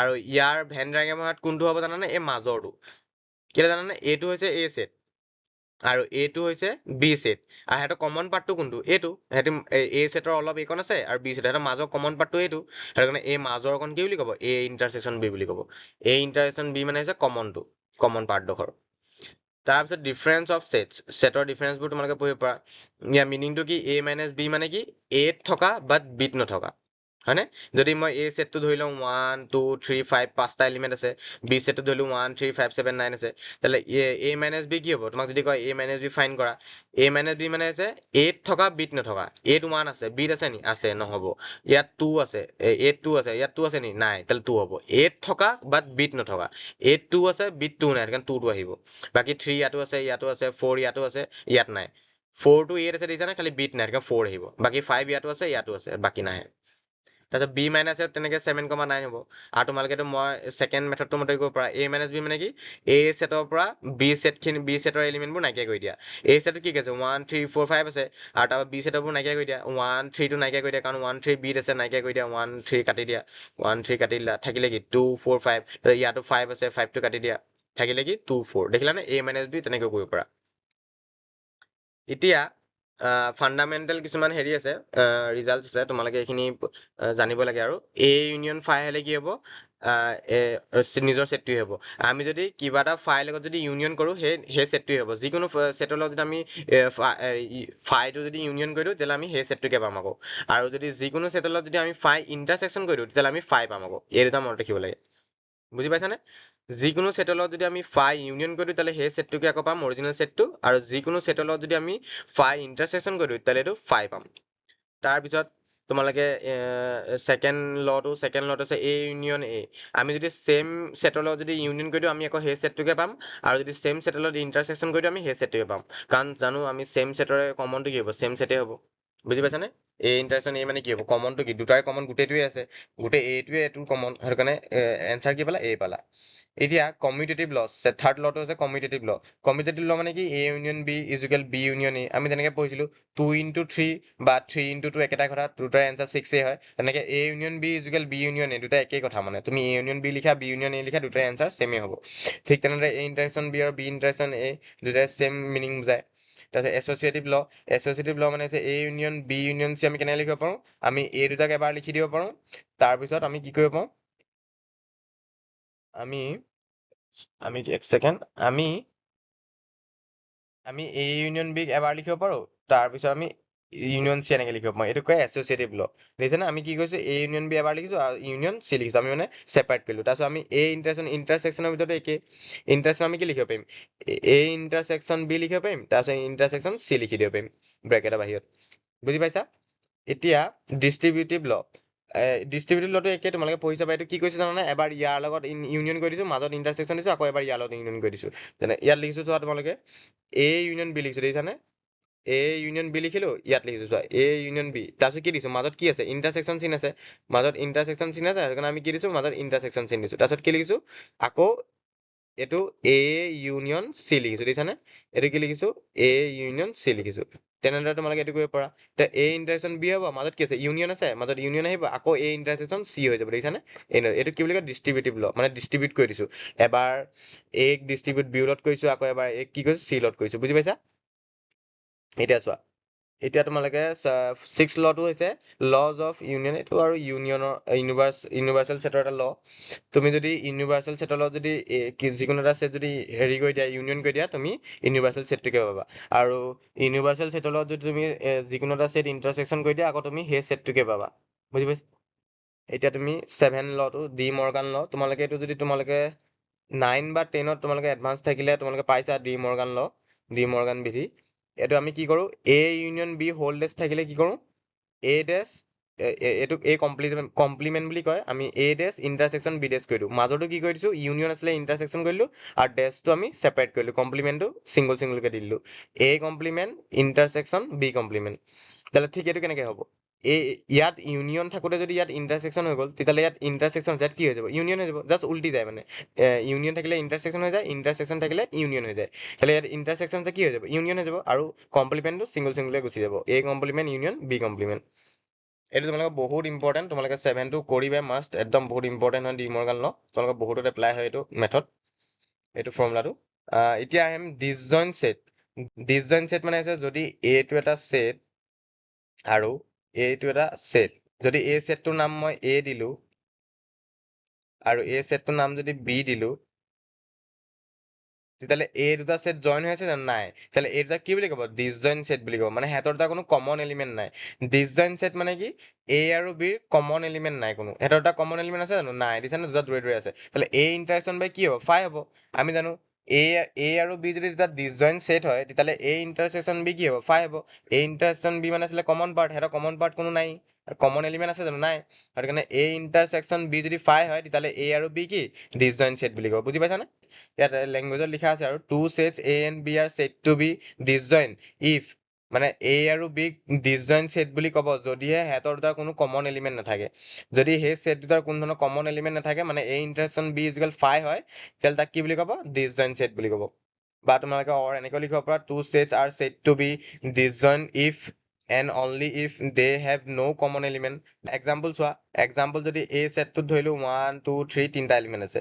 আৰু ইয়াৰ ভেন ডায়েগ্ৰামত কোনটো হ'ব জানানে, এই মাজৰটো। কেলৈ জানানে, এইটো হৈছে এ ছেট আৰু এইটো হৈছে বি ছেট, আৰু সিহঁতৰ কমন পাৰ্টটো কোনটো, এইটো। সিহঁতে এ ছেটৰ অলপ এইকণ আছে আৰু বি ছেট, সিহঁতৰ মাজৰ কমন পাৰ্টটো এইটো। সেইটো কাৰণে এই মাজৰকণ কি বুলি ক'ব, এ ইণ্টাৰচেকশ্যন বি বুলি ক'ব। এ ইণ্টাৰচেকশ্যন বি মানে হৈছে কমনটো, কমন পাৰ্টডোখৰ। তাৰপিছত ডিফাৰেঞ্চ অফ ছেটৰ ডিফাৰেঞ্চবোৰ তোমালোকে পঢ়িব পাৰা। ইয়াৰ মিনিংটো কি, এ মাইনাছ বি মানে কি এত থকা বাট বিত নথকা, হয়নে? যদি মই এ ছেটটো ধৰি লওঁ 1 2 3 5 5টা এলিমেণ্ট আছে, বি ছেটটো ধৰি লওঁ 1 3 5 7 9 আছে, তাহলে এ মাইনাছ বি কি হ'ব, তোমাক যদি কয় এ মাইনাছ বি ফাইন কৰা, এ মাইনাছ বি মানে হৈছে এত থকা বিত নথকা। এত 1 আছে, বিত আছে নি, আছে, নহ'ব। ইয়াত 2 আছে, এত 2 আছে, ইয়াত 2 আছে নি, নাই, তাহলে 2 হ'ব। এত থকা বাট বিত নথকা, এত 2 আছে, বিত 2 নাই, সেইকাৰণে 2টো আহিব। বাকী 3 ইয়াতো আছে, ইয়াতো আছে, 4 ইয়াতো আছে, ইয়াত নাই। 4 to 8 আছে, দেখিছানে, খালি বিত নাই, সেইকাৰণে 4 আহিব। বাকী 5 ইয়াতো আছে, ইয়াতো আছে, বাকী নাহে। তাৰপিছত বি মাইনাছ এ তেনেকৈ 7,9 হ'ব। আৰু তোমালোকেতো মই ছেকেণ্ড মেথডটোৰ মতে কৰিব পাৰা, এ মাইনাছ বি মানে কি এ ছেটৰ পৰা বি ছেটৰ এলিমেণ্টবোৰ নাইকিয়া কৰি দিয়া। এ ছেটত কি আছে 1 3 4 5 আছে, আৰু তাৰপৰা বি ছেটৰবোৰ নাইকিয়া কৰি দিয়া, 1 3টো নাইকিয়া কৰি দিয়া, কাৰণ 1 3 বিত আছে, নাইকিয়া কৰি দিয়া, 1 3 কাটি দিয়া, 1 3 কাটি দিলা, থাকিলে কি 2 4 5, ইয়াতো 5 আছে, 5টো কাটি দিয়া, থাকিলে কি 2 4। দেখিলানে, এ মাইনাছ বি তেনেকৈ কৰিব পাৰা। এতিয়া ফাণ্ডামেণ্টেল কিছুমান হেৰি আছে, ৰিজাল্টছ আছে, তোমালোকে এইখিনি জানিব লাগে। আৰু এ ইউনিয়ন ফাই হ'লে কি হ'ব, নিজৰ ছেটটোৱে হ'ব। আমি যদি কিবা এটা ফাইৰ লগত যদি ইউনিয়ন কৰোঁ, সেই ছেটটোৱে হ'ব। যিকোনো ছেটৰ লগত যদি আমি ফাইটো যদি ইউনিয়ন কৰি দিওঁ, তেতিয়াহ'লে আমি সেই ছেটটোকে পাম আকৌ। আৰু যদি যিকোনো ছেটৰ লগত যদি আমি ফাই ইণ্টাৰচেকশ্যন কৰি দিওঁ, তেতিয়াহ'লে আমি ফাই পাম আকৌ। এই দুটা মনত ৰাখিব লাগে, বুজি পাইছানে? যিকোনো ছেটৰ লগত যদি আমি ফাই ইউনিয়ন কৰি দিওঁ, তেতিয়াহ'লে সেই ছেটটোকে আকৌ পাম, অৰিজিনেল ছেটটো। আৰু যিকোনো ছেটৰ লগত যদি আমি ফাই ইণ্টাৰচেকশ্যন কৰি দিওঁ, তেতিয়াহ'লে এইটো ফাই পাম। তাৰপিছত তোমালোকে ছেকেণ্ড লটো আছে এ ইউনিয়ন এ। আমি যদি ছেম ছেটৰ লগত যদি ইউনিয়ন কৰি দিওঁ, আমি আকৌ সেই ছেটটোকে পাম। আৰু যদি ছেম ছেটৰ লগত ইণ্টাৰচেকশ্যন কৰি দিওঁ, আমি সেই ছেটটোকে পাম। কাৰণ জানো আমি ছেম ছেটৰে কমনটো কি হ'ব, ছেম ছেটেই হ'ব। বুজি পাইছানে? এ ইণ্টাৰচেকশ্যন এ মানে কি হ'ব, কমনটো কি, দুটাৰে কমন গোটেইটোৱে আছে, গোটেই এইটোৱে এইটোৰ কমন, সেইটো কাৰণে এনচাৰ কি পালা, এ পালা। এতিয়া কমিউটেটিভ ল, থাৰ্ড লটো হৈছে কমিউটেটিভ ল। কমিউটেটিভ ল মানে কি, A union B is equal B union A. আমি তেনেকৈ পঢ়িছিলোঁ 2 into 3 বা 3 into 2 একেটা কথা, দুটাৰ এনচাৰ 6 হয়। তেনেকৈ A union B is equal B union A, দুটা একেই কথা। মানে তুমি এ ইউনিয়ন বি লিখা, বি ইউনিয়ন এ লিখা, দুটাৰ এনচাৰ ছেমেই হ'ব। ঠিক তেনেদৰে এ ইণ্টাৰচেকশ্যন বি আৰু বি ইণ্টাৰচেকশ্যন এ, দুটাই ছেম মিনিং বুজায়। তাৰপিছত এছ'চিয়েটিভ ল মানে হৈছে A union B union C. আমি কেনেকৈ লিখিব পাৰোঁ, আমি এই দুটাক এবাৰ লিখি দিব পাৰোঁ। তাৰপিছত আমি কি কৰিব পাৰোঁ, আমি এক ছেকেণ্ড, আমি এ ইউনিয়ন বিক এবাৰ লিখিব পাৰোঁ। তাৰপিছত আমি ইউনিয়ন চি এনেকৈ লিখিব পাৰোঁ। এইটো কয় এছ'চিয়েটিভ ল। দেখিছেনে, আমি কি কৰিছোঁ, এ ইউনিয়ন বি এবাৰ লিখিছোঁ আৰু ইউনিয়ন চি লিখিছোঁ। আমি মানে ছেপাৰেট কৰিলোঁ। তাৰপিছত আমি এ ইণ্টাৰচেকশ্যনৰ ভিতৰতে একেই। ইণ্টাৰচেকশ্যন আমি কি লিখিব পাৰিম, এ ইণ্টাৰচেকশ্যন বি লিখিব পাৰিম, তাৰপিছত ইণ্টাৰচেকশ্যন চি লিখি দিব পাৰিম ব্ৰেকেটৰ বাহিৰত। বুজি পাইছা? এতিয়া ডিষ্ট্ৰিবিউটিভ ল। ডিষ্ট্ৰিবিউটিভ লটো একে, তোমালোকে পঢ়ি চাবা। এইটো কি কৈছে জানানে, এবাৰ ইয়াৰ লগত ইউনিয়ন কৰি দিছোঁ, মাজত ইণ্টাৰচেকশ্যন দিছোঁ, আকৌ এবাৰ ইয়াৰ লগত ইউনিয়ন কৰি দিছোঁ। তেনে ইয়াত লিখিছোঁ চোৱা তোমালোকে, এ ইউনিয়ন বি লিখিছোঁ, দেখিছানে? এ ইউনিয়ন বি লিখিলোঁ, ইয়াত লিখিছোঁ চোৱা, এ ইউনিয়ন বি। তাৰপিছত কি দিছোঁ, মাজত কি আছে, ইণ্টাৰচেকশ্যন চিন আছে। মাজত ইণ্টাৰচেকশ্যন চিন আছে, সেইকাৰণে আমি কি দিছোঁ, মাজত ইণ্টাৰচেকশ্যন চিন দিছোঁ। তাৰপিছত কি লিখিছোঁ, আকৌ এইটো এ ইউনিয়ন চি লিখিছোঁ, দেখিছানে? এইটো কি লিখিছোঁ, এ ইউনিয়ন চি লিখিছোঁ। তেনেদৰে তোমালোকে এইটো কৰিব পাৰা। এতিয়া এ ইণ্টাৰচেকশ্যন বি হ'ব, মাজত কি আছে, ইউনিয়ন আছে, মাজত ইউনিয়ন আহিব, আকৌ এ ইণ্টাৰচেকশ্যন চি হৈ যাব, দেখিছানে? এইটো কি বুলি কয়, ডিষ্ট্ৰিবিউটিভ ল, মানে ডিষ্ট্ৰিবিউট কৰি দিছোঁ। এবাৰ এক ডিষ্ট্ৰিবিউট বি লগত কৰিছোঁ, আকৌ এবাৰ এক কি কৰিছোঁ, চি লগত কৰিছোঁ। বুজি পাইছা? এতিয়া চোৱা, এতিয়া তোমালোকে 6 লটো হৈছে লজ অফ ইউনিয়ন। এইটো আৰু ইউনিয়নৰ ইউনিভাৰ্চেল ছেটৰ এটা ল। তুমি যদি ইউনিভাৰ্চেল ছেটৰ লগত যদি যিকোনো এটা ছেট যদি হেৰি কৰি দিয়া, ইউনিয়ন কৰি দিয়া, তুমি ইউনিভাৰ্চেল ছেটটোকে পাবা। আৰু ইউনিভাৰ্চেল ছেটৰ লগত যদি তুমি যিকোনো এটা ছেট ইণ্টাৰচেকশ্যন কৰি দিয়া, আকৌ তুমি সেই ছেটটোকে পাবা। বুজি পাইছা? এতিয়া তুমি 7 লটো ডি মৰ্গান ল। তোমালোকে এইটো যদি তোমালোকে 9 বা 10ত তোমালোকে এডভান্স থাকিলে তোমালোকে পাইছা, ডি মৰ্গান বিধি। এইটো আমি কি কৰোঁ, এ ইউনিয়ন বি হোল ডেছ থাকিলে কি কৰোঁ, এ ডেছ এইটোক এ কমপ্লিমেণ্ট বুলি কয়, আমি এ ডেছ ইণ্টাৰছেকশ্যন বি ডেছ কৰি দিওঁ, মাজতো কি কৰি দিছোঁ, ইউনিয়ন আছিলে ইণ্টাৰছেকশ্যন কৰি দিলোঁ, আৰু ডেছটো আমি ছেপাৰেট কৰিলোঁ, কমপ্লিমেণ্টটো ছিংগলকৈ দি দিলোঁ, এ কমপ্লিমেণ্ট ইণ্টাৰছেকশ্যন বি কমপ্লিমেণ্ট। তেতিয়াহ'লে ঠিক এইটো কেনেকৈ হ'ব, এই ইয়াত ইউনিয়ন থাকোঁতে যদি ইয়াত ইণ্টাৰছেকশ্যন হৈ গ'ল, তেতিয়াহ'লে ইয়াত ইণ্টাৰছেকশ্যন ইয়াত কি হৈ যাব, ইউনিয়ন হৈ যাব, জাষ্ট উল্টি যায় মানে, ইউনিয়ন থাকিলে ইণ্টাৰছেকশ্যন হৈ যায়, ইণ্টাৰছেকশ্যন থাকিলে ইউনিয়ন হৈ যায়, তাহলে ইয়াত ইণ্টাৰছেকশ্যন যে কি হৈ যাব, ইউনিয়ন হৈ যাব, আৰু কমপ্লিমেণ্টটো ছিংগলকৈ গুচি যাব, এ কমপ্লিমেণ্ট ইউনিয়ন বি কমপ্লিমেণ্ট। এইটো তোমালোকে বহুত ইম্পৰ্টেণ্ট, তোমালোকে 7টো কৰিবা মাষ্ট, একদম বহুত ইম্পৰ্টেণ্ট হয় ডি মৰ্গান ল, তোমালোকে বহুতত এপ্লাই হয় এইটো মেথড, এইটো ফৰ্মুলাটো। এতিয়া আহিম ডিছজইণ্ট ছেট। ডিছজইণ্ট ছেট মানে হৈছে যদি এইটো এটা ছেট আৰু এইটো এটা ছেট, যদি এই ছেটটোৰ নাম মই এ দিলোঁ আৰু এই ছেটটোৰ নাম যদি বি দিলোঁ, তেতিয়াহ'লে এই দুটা ছেট জইন হৈ আছে জানো, নাই, তাহলে এই দুটা কি বুলি ক'ব, ডিছজইণ্ট ছেট বুলি ক'ব, মানে সিহঁতৰ দুটা কোনো কমন এলিমেণ্ট নাই। ডিছজইণ্ট ছেট মানে কি, এ আৰু বিৰ কমন এলিমেণ্ট নাই কোনো, সিহঁতৰ দুটা কমন এলিমেণ্ট আছে জানো, নাই, দিছে নে, দুটা দূৰে দূৰে আছে, তাহলে এ ইণ্টাৰছেকশ্যন বাই কি হ'ব, ফাই হ'ব, আমি জানো এ আৰু বি যদি দুটা ডিছজইণ্ট ছেট হয়, তেতিয়াহ'লে এ ইণ্টাৰছেকশ্যন বি কি হ'ব, ফাই হ'ব, এ ইণ্টাৰছেকশ্যন বি মানে আছিলে কমন পাৰ্ট, সিহঁতৰ কমন পাৰ্ট কোনো নাই, কমন এলিমেণ্ট আছে জানো, নাই, সেইটো কাৰণে এ ইণ্টাৰছেকশ্যন বি যদি ফাই হয়, তেতিয়াহ'লে এ আৰু বি কি ডিছজইণ্ট ছেট বুলি ক'ব, বুজি পাইছানে? ইয়াত লেংগুৱেজত লিখা আছে আৰু two sets A and B are set to be disjoint if, মানে এ আৰু বিক ডিছজইণ্ট ছেট বুলি ক'ব যদিহে সিহঁতৰ দুটাৰ কোনো কমন এলিমেণ্ট নাথাকে, যদি সেই ছেট দুটাৰ কোনো ধৰণৰ কমন এলিমেণ্ট নাথাকে, মানে এ ইণ্টাৰছেকশ্যন বি ইজুকেল ফাই হয়, তেতিয়াহ'লে তাক কি বুলি ক'ব, ডিছজইণ্ট ছেট বুলি ক'ব। বা তোমালোকে এনেকৈ লিখিব পাৰা, two sets are set to be disjoint if and only if they have no' common element. Example চোৱা, এক্সাম্পল যদি এ ছেটটোত ধৰিলোঁ 1 2 3 তিনিটা এলিমেণ্ট আছে,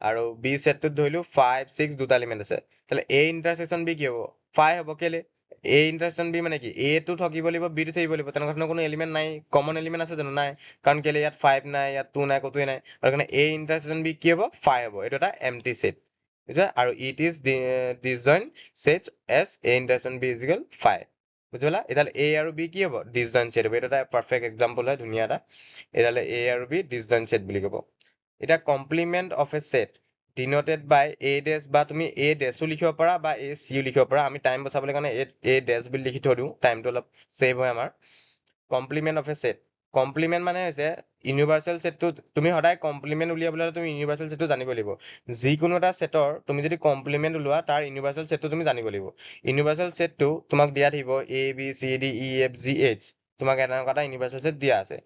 আৰু বি ছেটটোত ধৰিলোঁ 5 6 দুটা এলিমেণ্ট আছে, তাহলে এ ইণ্টাৰছেকশ্যন বি কি হ'ব, ফাই হ'ব, কেলে, এ ইণ্টাৰছেকশ্যন বি মানে কি, এ টো থাকিব লাগিব, বি টো থাকিব লাগিব, তেনেকুৱা ধৰণৰ কোনো এলিমেণ্ট নাই, কমন এলিমেণ্ট আছে জানো, নাই, কাৰণ কেলে ইয়াত 5 নাই, ইয়াত 2 নাই, ক'তোৱে নাই, আৰু কাৰণে এ ইণ্টাৰছেকশ্যন বি কি হ'ব, ফাই হ'ব, এইটো এটা এমটি ছেট, বুজিছা, আৰু it is disjoint set as A intersection B equal phi, বুজি পালা, এতিয়াহ'লে এ আৰু বি কি হ'ব, ডিছজইণ্ট ছেট হ'ব, এইটো এটা পাৰফেক্ট এক্সাম্পল হয়, ধুনীয়া এটা, এতিয়াহ'লে এ আৰু বি ডিছজইণ্ট ছেট বুলি ক'ব। এতিয়া কমপ্লিমেণ্ট অফ এ ছেট ডিনটেড বাই এ ডেছ, বা তুমি এ ডেছো লিখিব পাৰা বা এ চিও লিখিব পাৰা, আমি টাইম বচাবলৈ কাৰণে এ ডেছ বুলি লিখি থৈ দিওঁ, টাইমটো অলপ ছেভ হয় আমাৰ। Complement of a set, complement মানে হৈছে ইউনিভাৰ্চেল ছেটটো, তুমি সদায় কমপ্লিমেণ্ট উলিয়াবলৈ হ'লে তুমি ইউনিভাৰ্চেল ছেটটো জানিব লাগিব, যিকোনো এটা ছেটৰ তুমি যদি কমপ্লিমেণ্ট ওলোৱা তাৰ ইউনিভাৰ্চেল ছেটটো তুমি জানিব লাগিব। ইউনিভাৰ্চেল ছেটটো তোমাক দিয়া থাকিব A B C D E F G H, তোমাক এনেকুৱা এটা ইউনিভাৰ্চেল ছেট দিয়া আছে,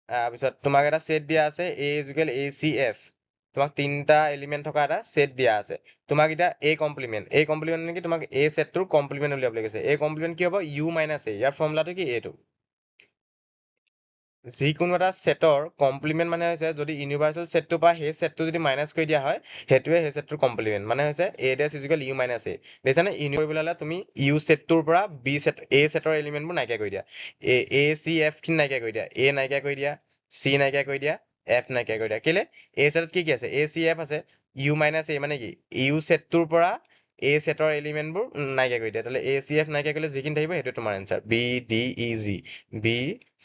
তাৰপিছত তোমাক এটা ছেট দিয়া আছে এ ইজুকেল এ চি এফ, তোমাক তিনিটা এলিমেণ্ট থকা এটা ছেট দিয়া আছে, তোমাক এতিয়া এ কমপ্লিমেণ্ট নেকি, তোমাক এ ছেটটোৰ কমপ্লিমেণ্ট উলিয়াবলৈ কৈছে, এ কমপ্লিমেণ্ট কি হ'ব, ইউ মাইনাছ এ, ইয়াৰ ফৰ্মুলাটো কি, এইটো, যিকোনো এটা ছেটৰ কমপ্লিমেণ্ট মানে হৈছে যদি ইউনিভাৰ্চেল ছেটটোৰ পৰা সেই ছেটটো যদি মাইনাছ কৰি দিয়া হয়, সেইটোৱে সেই ছেটটোৰ কমপ্লিমেণ্ট, মানে হৈছে এ ডেছ ইজুকেল ইউ মাইনাছ এ, দেখিছানে, ইউনিয়ন কৰিবলৈ হ'লে তুমি ইউ ছেটটোৰ পৰা বি ছেট এ ছেটৰ এলিমেণ্টবোৰ নাইকিয়া কৰি দিয়া, এ চি এফ খিনি নাইকিয়া কৰি দিয়া, এ নাইকিয়া কৰি দিয়া, চি নাইকিয়া কৰি দিয়া, এফ নাইকিয়া কৰি দিয়া, কেলে, এ ছেটত কি কি আছে, এ চি এফ আছে, ইউ মাইনাছ এ মানে কি, ইউ ছেটটোৰ পৰা এ ছেটৰ এলিমেণ্টবোৰ নাইকিয়া কৰি দিয়া, তাহলে এ চি এফ নাইকিয়া কৰিলে যিখিনি থাকিব সেইটো তোমাৰ answer, B D E G, B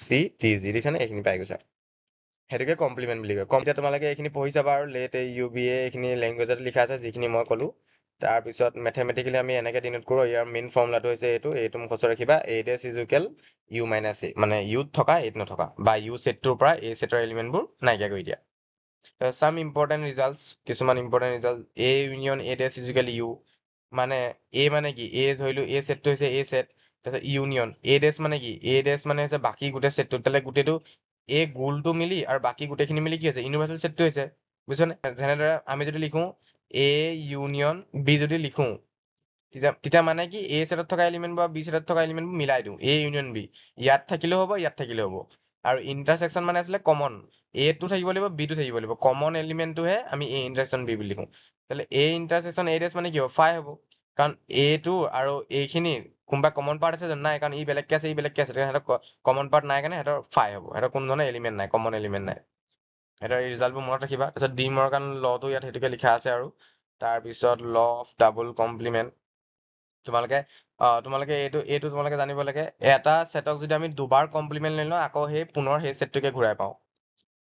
C T G, দিছা নে, এইখিনি পাই গৈছা, সেইটোকে কমপ্লিমেণ্ট বুলি কয়। এতিয়া তোমালোকে এইখিনি পঢ়ি চাবা, আৰু লেট ইউ বি এ এইখিনি লেংগুৱেজত লিখা আছে যিখিনি মই ক'লো, তাৰপিছত মেথমেটিকেলি আমি এনেকৈ ডিনোট কৰোঁ, ইয়াৰ মেইন ফৰ্মুলাটো হৈছে এইটো মুখস্থ ৰাখিবা, এ dash is equal U minus A, মানে ইউত থকা এত নথকা, বা ইউ ছেটটোৰ পৰা এ ছেটৰ এলিমেণ্টবোৰ নাইকিয়া কৰি দিয়া। চাম ইম্পৰ্টেণ্ট ৰিজাল্টছ, কিছুমান important result, A union A dash is equal U, মানে এ মানে কি, এ ধৰিলো এ ছেটটো হৈছে এ ছেট, তাৰপিছত ইউনিয়ন এ ডেছ মানে কি, এ ডেছ মানে হৈছে বাকী গোটেই ছেটটো, তেতিয়াহ'লে গোটেইটো এই গোলটো মিলি আৰু বাকী গোটেইখিনি মিলি কি হৈছে, ইউনিভাৰ্চেল ছেটটো হৈছে, বুজিছানে, যেনেদৰে আমি যদি লিখোঁ এ ইউনিয়ন বি যদি লিখোঁ, তেতিয়া মানে কি এ ছেটত থকা এলিমেণ্টবোৰ বি ছেটত থকা এলিমেণ্টবোৰ মিলাই দিওঁ, এ ইউনিয়ন বি, ইয়াত থাকিলেও হ'ব ইয়াত থাকিলেও হ'ব, আৰু ইণ্টাৰছেকশ্যন মানে আছিলে কমন, এ টো থাকিব লাগিব বি টো থাকিব লাগিব, কমন এলিমেণ্টটোহে আমি এ ইণ্টাৰছেকশ্যন বি বুলি লিখোঁ, তাহলে এ ইণ্টাৰছেকশ্যন এ ডেছ মানে কি হ'ব, ফাই হ'ব, কাৰণ এটো আৰু এইখিনিৰ কোনোবা কমন পাৰ্ট আছে জানো, নাই, কাৰণ ই বেলেগকে আছে ই বেলেগকে আছে, সিহঁতৰ কমন পাৰ্ট নাই কাৰণে সিহঁতৰ ফাই হ'ব, সিহঁতৰ কোনো ধৰণৰ এলিমেণ্ট নাই, কমন এলিমেণ্ট নাই, সিহঁতৰ এই ৰিজাল্টবোৰ মনত ৰাখিবা। তাৰপিছত ডি মৰ্গান লটো ইয়াত সেইটোকে লিখা আছে, আৰু তাৰপিছত ল অফ ডাবল কমপ্লিমেণ্ট, তোমালোকে এইটো তোমালোকে জানিব লাগে, এটা ছেটক যদি আমি দুবাৰ কমপ্লিমেণ্ট লৈ লওঁ আকৌ সেই পুনৰ সেই ছেটটোকে ঘূৰাই পাওঁ,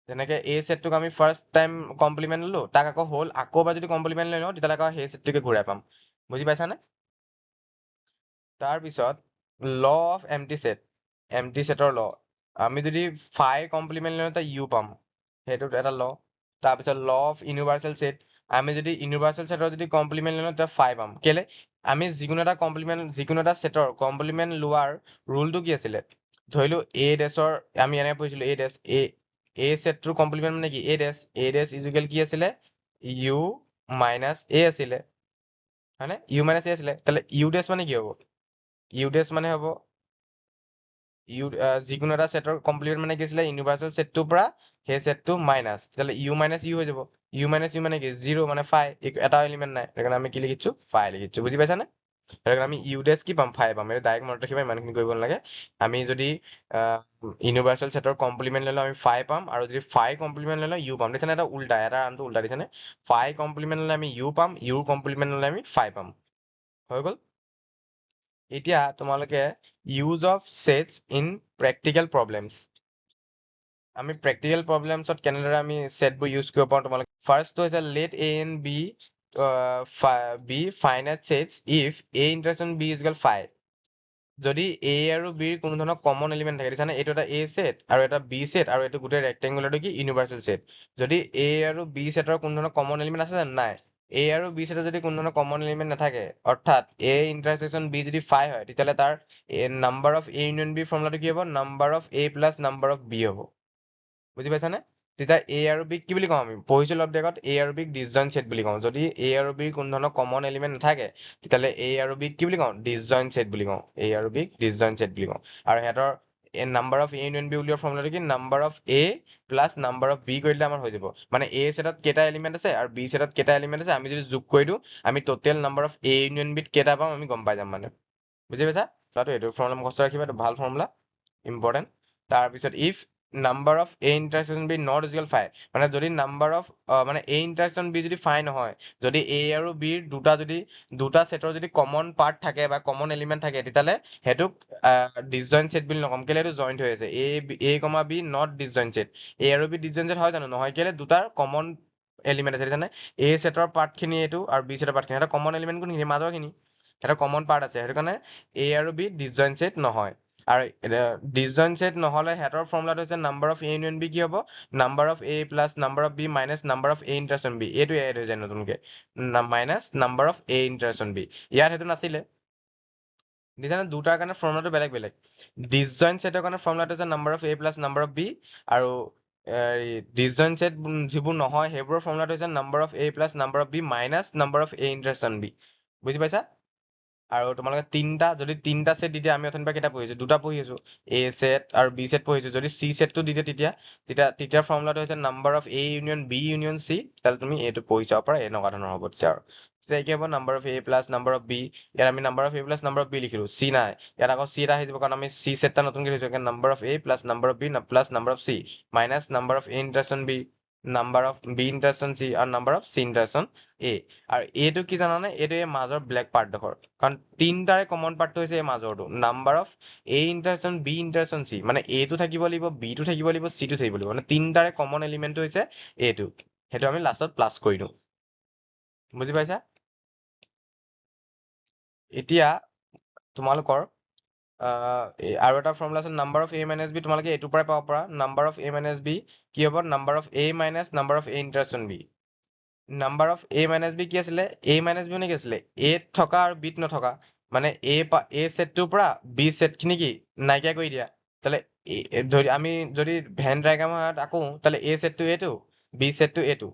যেনেকে এই ছেটটোক আমি ফাৰ্ষ্ট টাইম কমপ্লিমেণ্ট ল'লো, তাক আকৌ এবাৰ যদি কমপ্লিমেণ্ট লৈ লওঁ তেতিয়াহ'লে আকৌ সেই ছেটটোকে ঘূৰাই পাম, বুজি পাইছানে? তাৰপিছত ল অফ এমটি ছেটৰ ল আমি যদি ফাই কমপ্লিমেণ্ট লওঁ তেতিয়া ইউ পাম, সেইটো এটা ল। তাৰপিছত ল অফ ইউনিভাৰ্চেল ছেট আমি যদি ইউনিভাৰ্চেল ছেটৰ যদি কমপ্লিমেণ্ট লওঁ তেতিয়া ফাই পাম। কেলে আমি যিকোনো এটা ছেটৰ কমপ্লিমেণ্ট লোৱাৰ ৰুলটো কি আছিলে, ধৰিলো এ ডেছৰ আমি এনেকৈ পঢ়িছিলো এ ডেছ এ ছেটটোৰ কমপ্লিমেণ্ট মানে কি এ ডেছ ইজুকেল কি আছিলে ইউ মাইনাছ এ আছিলে, হয়নে? ইউ মাইনাছ এ আছিলে, তাহলে ইউ ডেছ মানে কি হ'ব, ইউ ডেছ মানে হ'ব যিকোনো এটা ছেটৰ কমপ্লিমেণ্ট মানে কি আছিলে ইউনিভাৰ্চেল ছেটটোৰ পৰা সেই ছেটটো মাইনাছ, তেতিয়াহ'লে ইউ মাইনাছ ইউ হৈ যাব। ইউ মাইনাছ ইউ মানে কি জিৰ' মানে ফাই, এটা এলিমেণ্ট নাই, সেইকাৰণে আমি কি লিখিছো ফাই লিখিছো। বুজি পাইছানে? সেইকাৰণে আমি ইউ ডেছ কি পাম ফাই পাম, এইটো ডাইৰেক্ট মনত ৰাখিবা, ইমানখিনি কৰিব নালাগে। আমি যদি ইউনিভাৰ্চেল ছেটৰ কমপ্লিমেণ্ট লৈ লওঁ আমি ফাই পাম, আৰু যদি ফাই কমপ্লিমেণ্ট লৈ লওঁ ইউ পাম। দেখিছানে এটা আনটো উল্টা দিছেনে? ফাই কমপ্লিমেণ্ট ল'লে আমি ইউ পাম, ইউৰ কমপ্লিমেণ্ট ল'লে আমি ফাই পাম। হৈ গ'ল। এতিয়া তোমালোকে use of sets in practical problems, আমি প্ৰেক্টিকেল প্ৰব্লেমছত কেনেদৰে আমি ছেটবোৰ ইউজ কৰিব পাৰোঁ তোমালোকে ফাৰ্ষ্টটো হৈছে let A and B be finite sets if A intersection B is equal phi. যদি এ আৰু বিৰ কোনো ধৰণৰ কমন এলিমেণ্ট থাকে, দেখিছানে এইটো এটা এ ছেট আৰু এটা বি ছেট আৰু এইটো গোটেই ৰেক্টেংগুলাৰটো কি ইউনিভাৰ্চেল ছেট। যদি এ আৰু বি ছেটৰ কোনো ধৰণৰ কমন এলিমেণ্ট আছে জানো, নাই। এ আৰু বি ছেটৰ যদি কোনো ধৰণৰ কমন এলিমেণ্ট নাথাকে, অৰ্থাৎ এ ইণ্টাৰচেক্সন বি যদি ফাই হয়, তেতিয়াহ'লে তাৰ number of A union B ফৰ্মুলাটো কি হ'ব, number of A plus number of B হ'ব। বুজি পাইছানে? তেতিয়া এ আৰু বিক কি বুলি কওঁ, আমি পঢ়িছিলো অবজেক্টত এ আৰু বিক ডিছজইণ্ট ছেট বুলি কওঁ। যদি এ আৰু বিৰ কোনো ধৰণৰ কমন এলিমেণ্ট নাথাকে, তেতিয়াহ'লে এ আৰু বিক কি বুলি কওঁ, ডিছজইণ্ট ছেট বুলি কওঁ। এ আৰু বিক ডিছজইণ্ট ছেট বুলি কওঁ। আৰু সিহঁতৰ number of A union B উলিওৱাৰ ফৰ্মুলাটো কি, number of A plus number of B কৰি দিলে আমাৰ হৈ যাব। মানে এ ছেটত কেইটা এলিমেণ্ট আছে আৰু বি ছেটত কেইটা এলিমেণ্ট আছে, আমি যদি যোগ কৰি দিওঁ আমি total number of A union বিত কেইটা পাম আমি গম পাই যাম মানে। বুজি পাইছা? চোৱাটো এইটো ফৰ্মুলা মুখস্থ ৰাখিবা, এইটো ভাল ফৰ্মুলা, ইম্পৰ্টেণ্ট। তাৰপিছত if number of A intersection B not is equal phi, মানে যদি নাম্বাৰ অফ মানে এ ইণ্টাৰচেক্সন বি যদি ফাই নহয়, যদি এ আৰু বিৰ দুটা ছেটৰ যদি কমন পাৰ্ট থাকে বা কমন এলিমেণ্ট থাকে, তেতিয়াহ'লে সেইটোক ডিছজইণ্ট ছেট বুলি নকম। কেলে এইটো জইণ্ট হৈ আছে, এ কমা বি নট ডিছজইণ্ট ছেট। এ আৰু বি ডিছজইণ্ট ছেট হয় জানো, নহয়। কেলে দুটাৰ কমন এলিমেণ্ট আছে, দেখিছানে? এ ছেটৰ পাৰ্টখিনি এইটো আৰু বি ছেটৰ পাৰ্টখিনি, এটা কমন এলিমেণ্ট কোনখিনি, মাজৰখিনি, এটা কমন পাৰ্ট আছে, সেইটো কাৰণে এ আৰু বি ডিছজইণ্ট ছেট নহয়। আৰু ডিছজইণ্ট ছেট নহ'লে সিহঁতৰ ফৰ্মুলাটো হৈছে number of A union B কি হ'ব, number of A plus number of B minus number of A intersection B, এইটো এড হৈ যায় নতুনকে, minus number of A intersection B. ইয়াত সেইটো নাছিলে, দেখিছানে? দুটাৰ কাৰণে ফৰ্মুলাটো বেলেগ বেলেগ। ডিছজইণ্ট ছেটৰ কাৰণে ফৰ্মুলাটো হৈছে number of A plus number of B, আৰু ডিছজইণ্ট ছেট যিবোৰ নহয় সেইবোৰৰ ফৰ্মুলাটো হৈছে number of A plus number of B minus number of A intersection B. বুজি পাইছা? আৰু তোমালোকে যদি তিনিটা ছেট দি দিয়ে, আমি অথনিৰ পৰা কেইটা পঢ়িছো, দুটা পঢ়ি আছো, এ ছেট আৰু বি ছেট পঢ়িছো। যদি চি ছেটটো দি দিয়ে তেতিয়া ফৰ্মুলাটো হৈছে number of A union B union C, তেতিয়াহ'লে তুমি এইটো পঢ়ি চাব পাৰা, এনেকুৱা ধৰণৰ হ'ব তেতিয়া। আৰু তেতিয়া কি হ'ব, number of A plus number of B, ইয়াত আমি number of A plus number of B লিখিলো, চি নাই, ইয়াত আকৌ চি এটা আহি যাব, কাৰণ আমি চি ছেটটা নতুনকৈ লিখিছো। Number of A plus number of B plus number of C minus number of A intersection B, number of B intersection C, আৰু number of C intersection A. আৰু এইটো কি জানানে, এইটো এই মাজৰ ব্লেক পাৰ্টডোখৰ, কাৰণ তিনিটাৰে কমন পাৰ্টটো হৈছে এই মাজৰটো, number of A intersection B intersection C, মানে এটো থাকিব লাগিব, বিটো থাকিব লাগিব, চিটো থাকিব লাগিব, মানে তিনিটাৰে কমন এলিমেণ্টটো হৈছে এইটো। সেইটো আমি লাষ্টত প্লাছ কৰি দিওঁ। বুজি পাইছা? এতিয়া তোমালোকৰ আৰু এটা ফৰ্মুলা আছে number of A minus B, তোমালোকে এইটোৰ পৰাই পাব পাৰা। Number of A minus B কি হ'ব, number of A minus number of A intersection B. Number of A minus B কি আছিলে, এ মাইনাছ বি মানে কি আছিলে, এত থকা আৰু বিত নথকা, মানে এ ছেটটোৰ পৰা বি ছেটখিনি কি নাইকিয়া কৰি দিয়া। তাহলে আমি যদি ভেন ডায়াগ্ৰামত আকো, তাহলে এ ছেটটো এইটো, বি ছেটটো এইটো।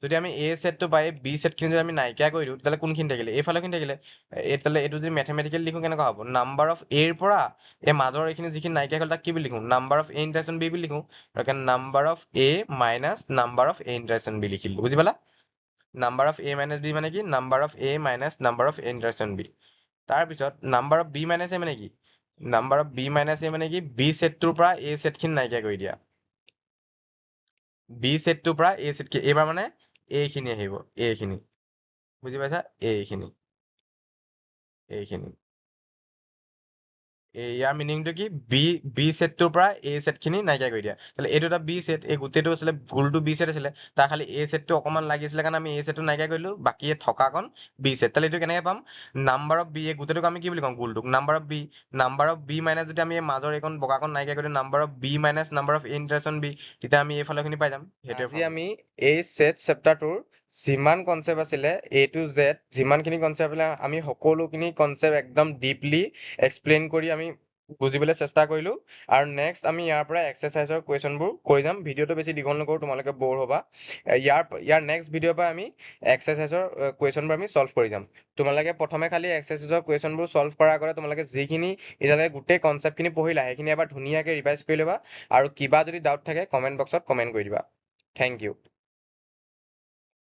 যদি আমি এ ছেটটো পাই বি ছেটখিনি যদি আমি নাইকিয়া কৰি দিওঁ, তাহলে কোনখিনি থাকিলে, এইফালেখিনি থাকিলে। তাহলে এইটো যদি মেথমেটিকেল লিখো কেনেকুৱা হ'ব, নাম্বাৰ অফ এৰ পৰা এই মাজৰ এইখিনি যিখিনি নাইকিয়া হ'ল তাক কি বুলি লিখো, number of A intersection B বুলি লিখো। Number of A minus number of A intersection B লিখিলো। বুজি পালা? Number of A minus B মানে কি, number of A minus number of A intersection B. তাৰপিছত number of B minus A মানে কি, number of B minus A মানে কি, বি ছেটটোৰ পৰা এ ছেটখিনি নাইকিয়া কৰি দিয়া। বি ছেটটোৰ পৰা এ ছেটখিনি, এইবাৰ মানে এইখিনি আহিব, এইখিনি। বুজি পাইছা? এইখিনি ইয়াৰ মিনিংটো কি বি ছেটটোৰ পৰা এ ছেটখিনি নাইকিয়া কৰি দিয়া। তাহলে এইটো এটা বি ছেট, এই গোটেইটো আছিলে গোলটো বি ছেট আছিলে, তাৰ খালি এ ছেটটো অকণমান লাগিছিলে কাৰণে আমি এ ছেটটো নাইকিয়া কৰিলো, বাকী থকাকণ বি ছেট। তাহলে এইটো কেনেকে পাম? নাম্বাৰ অফ বি, এই গোটেইটোক আমি কি বুলি কওঁ? গোলটোক নাম্বাৰ অফ বি মাইনাছ যদি আমি এই মাজৰ এইকণ বগাকণ নাইকিয়া কৰি দিওঁ number of B minus number of A intersection B, তেতিয়া আমি এইফালৰখিনি পাই যাম। আজি আমি এই ছেট চেপ্টাৰটোৰ যিমান কনচেপ্ট আছিলে এ টু জেড, যিমানখিনি কনচেপ্ট আছিলে আমি সকলোখিনি কনচেপ্ট একদম ডিপলি এক্সপ্লেইন কৰি আমি বুজিবলৈ চেষ্টা কৰিলো। আৰু নেক্সট আমি ইয়াৰ পৰা এক্সাৰচাইজৰ কুৱেশ্যনবোৰ কৰি যাম। ভিডিঅ'টো বেছি দীঘল নকৰোঁ, তোমালোকে ব'ৰ হ'বা। ইয়াৰ নেক্সট ভিডিঅ'ৰ পৰা আমি এক্সাৰচাইজৰ কুৱেশ্যনবোৰ আমি ছল্ভ কৰি যাম। তোমালোকে প্ৰথমে খালি এক্সাৰচাইজৰ কুৱেশ্যনবোৰ ছল্ভ কৰাৰ আগতে তোমালোকে যিখিনি এতিয়ালৈকে গোটেই কনচেপ্টখিনি পঢ়িলা সেইখিনি এবাৰ ধুনীয়াকৈ ৰিভাইজ কৰি ল'বা, আৰু কিবা যদি ডাউট থাকে কমেণ্ট বক্সত কমেণ্ট কৰি দিবা। Thank U.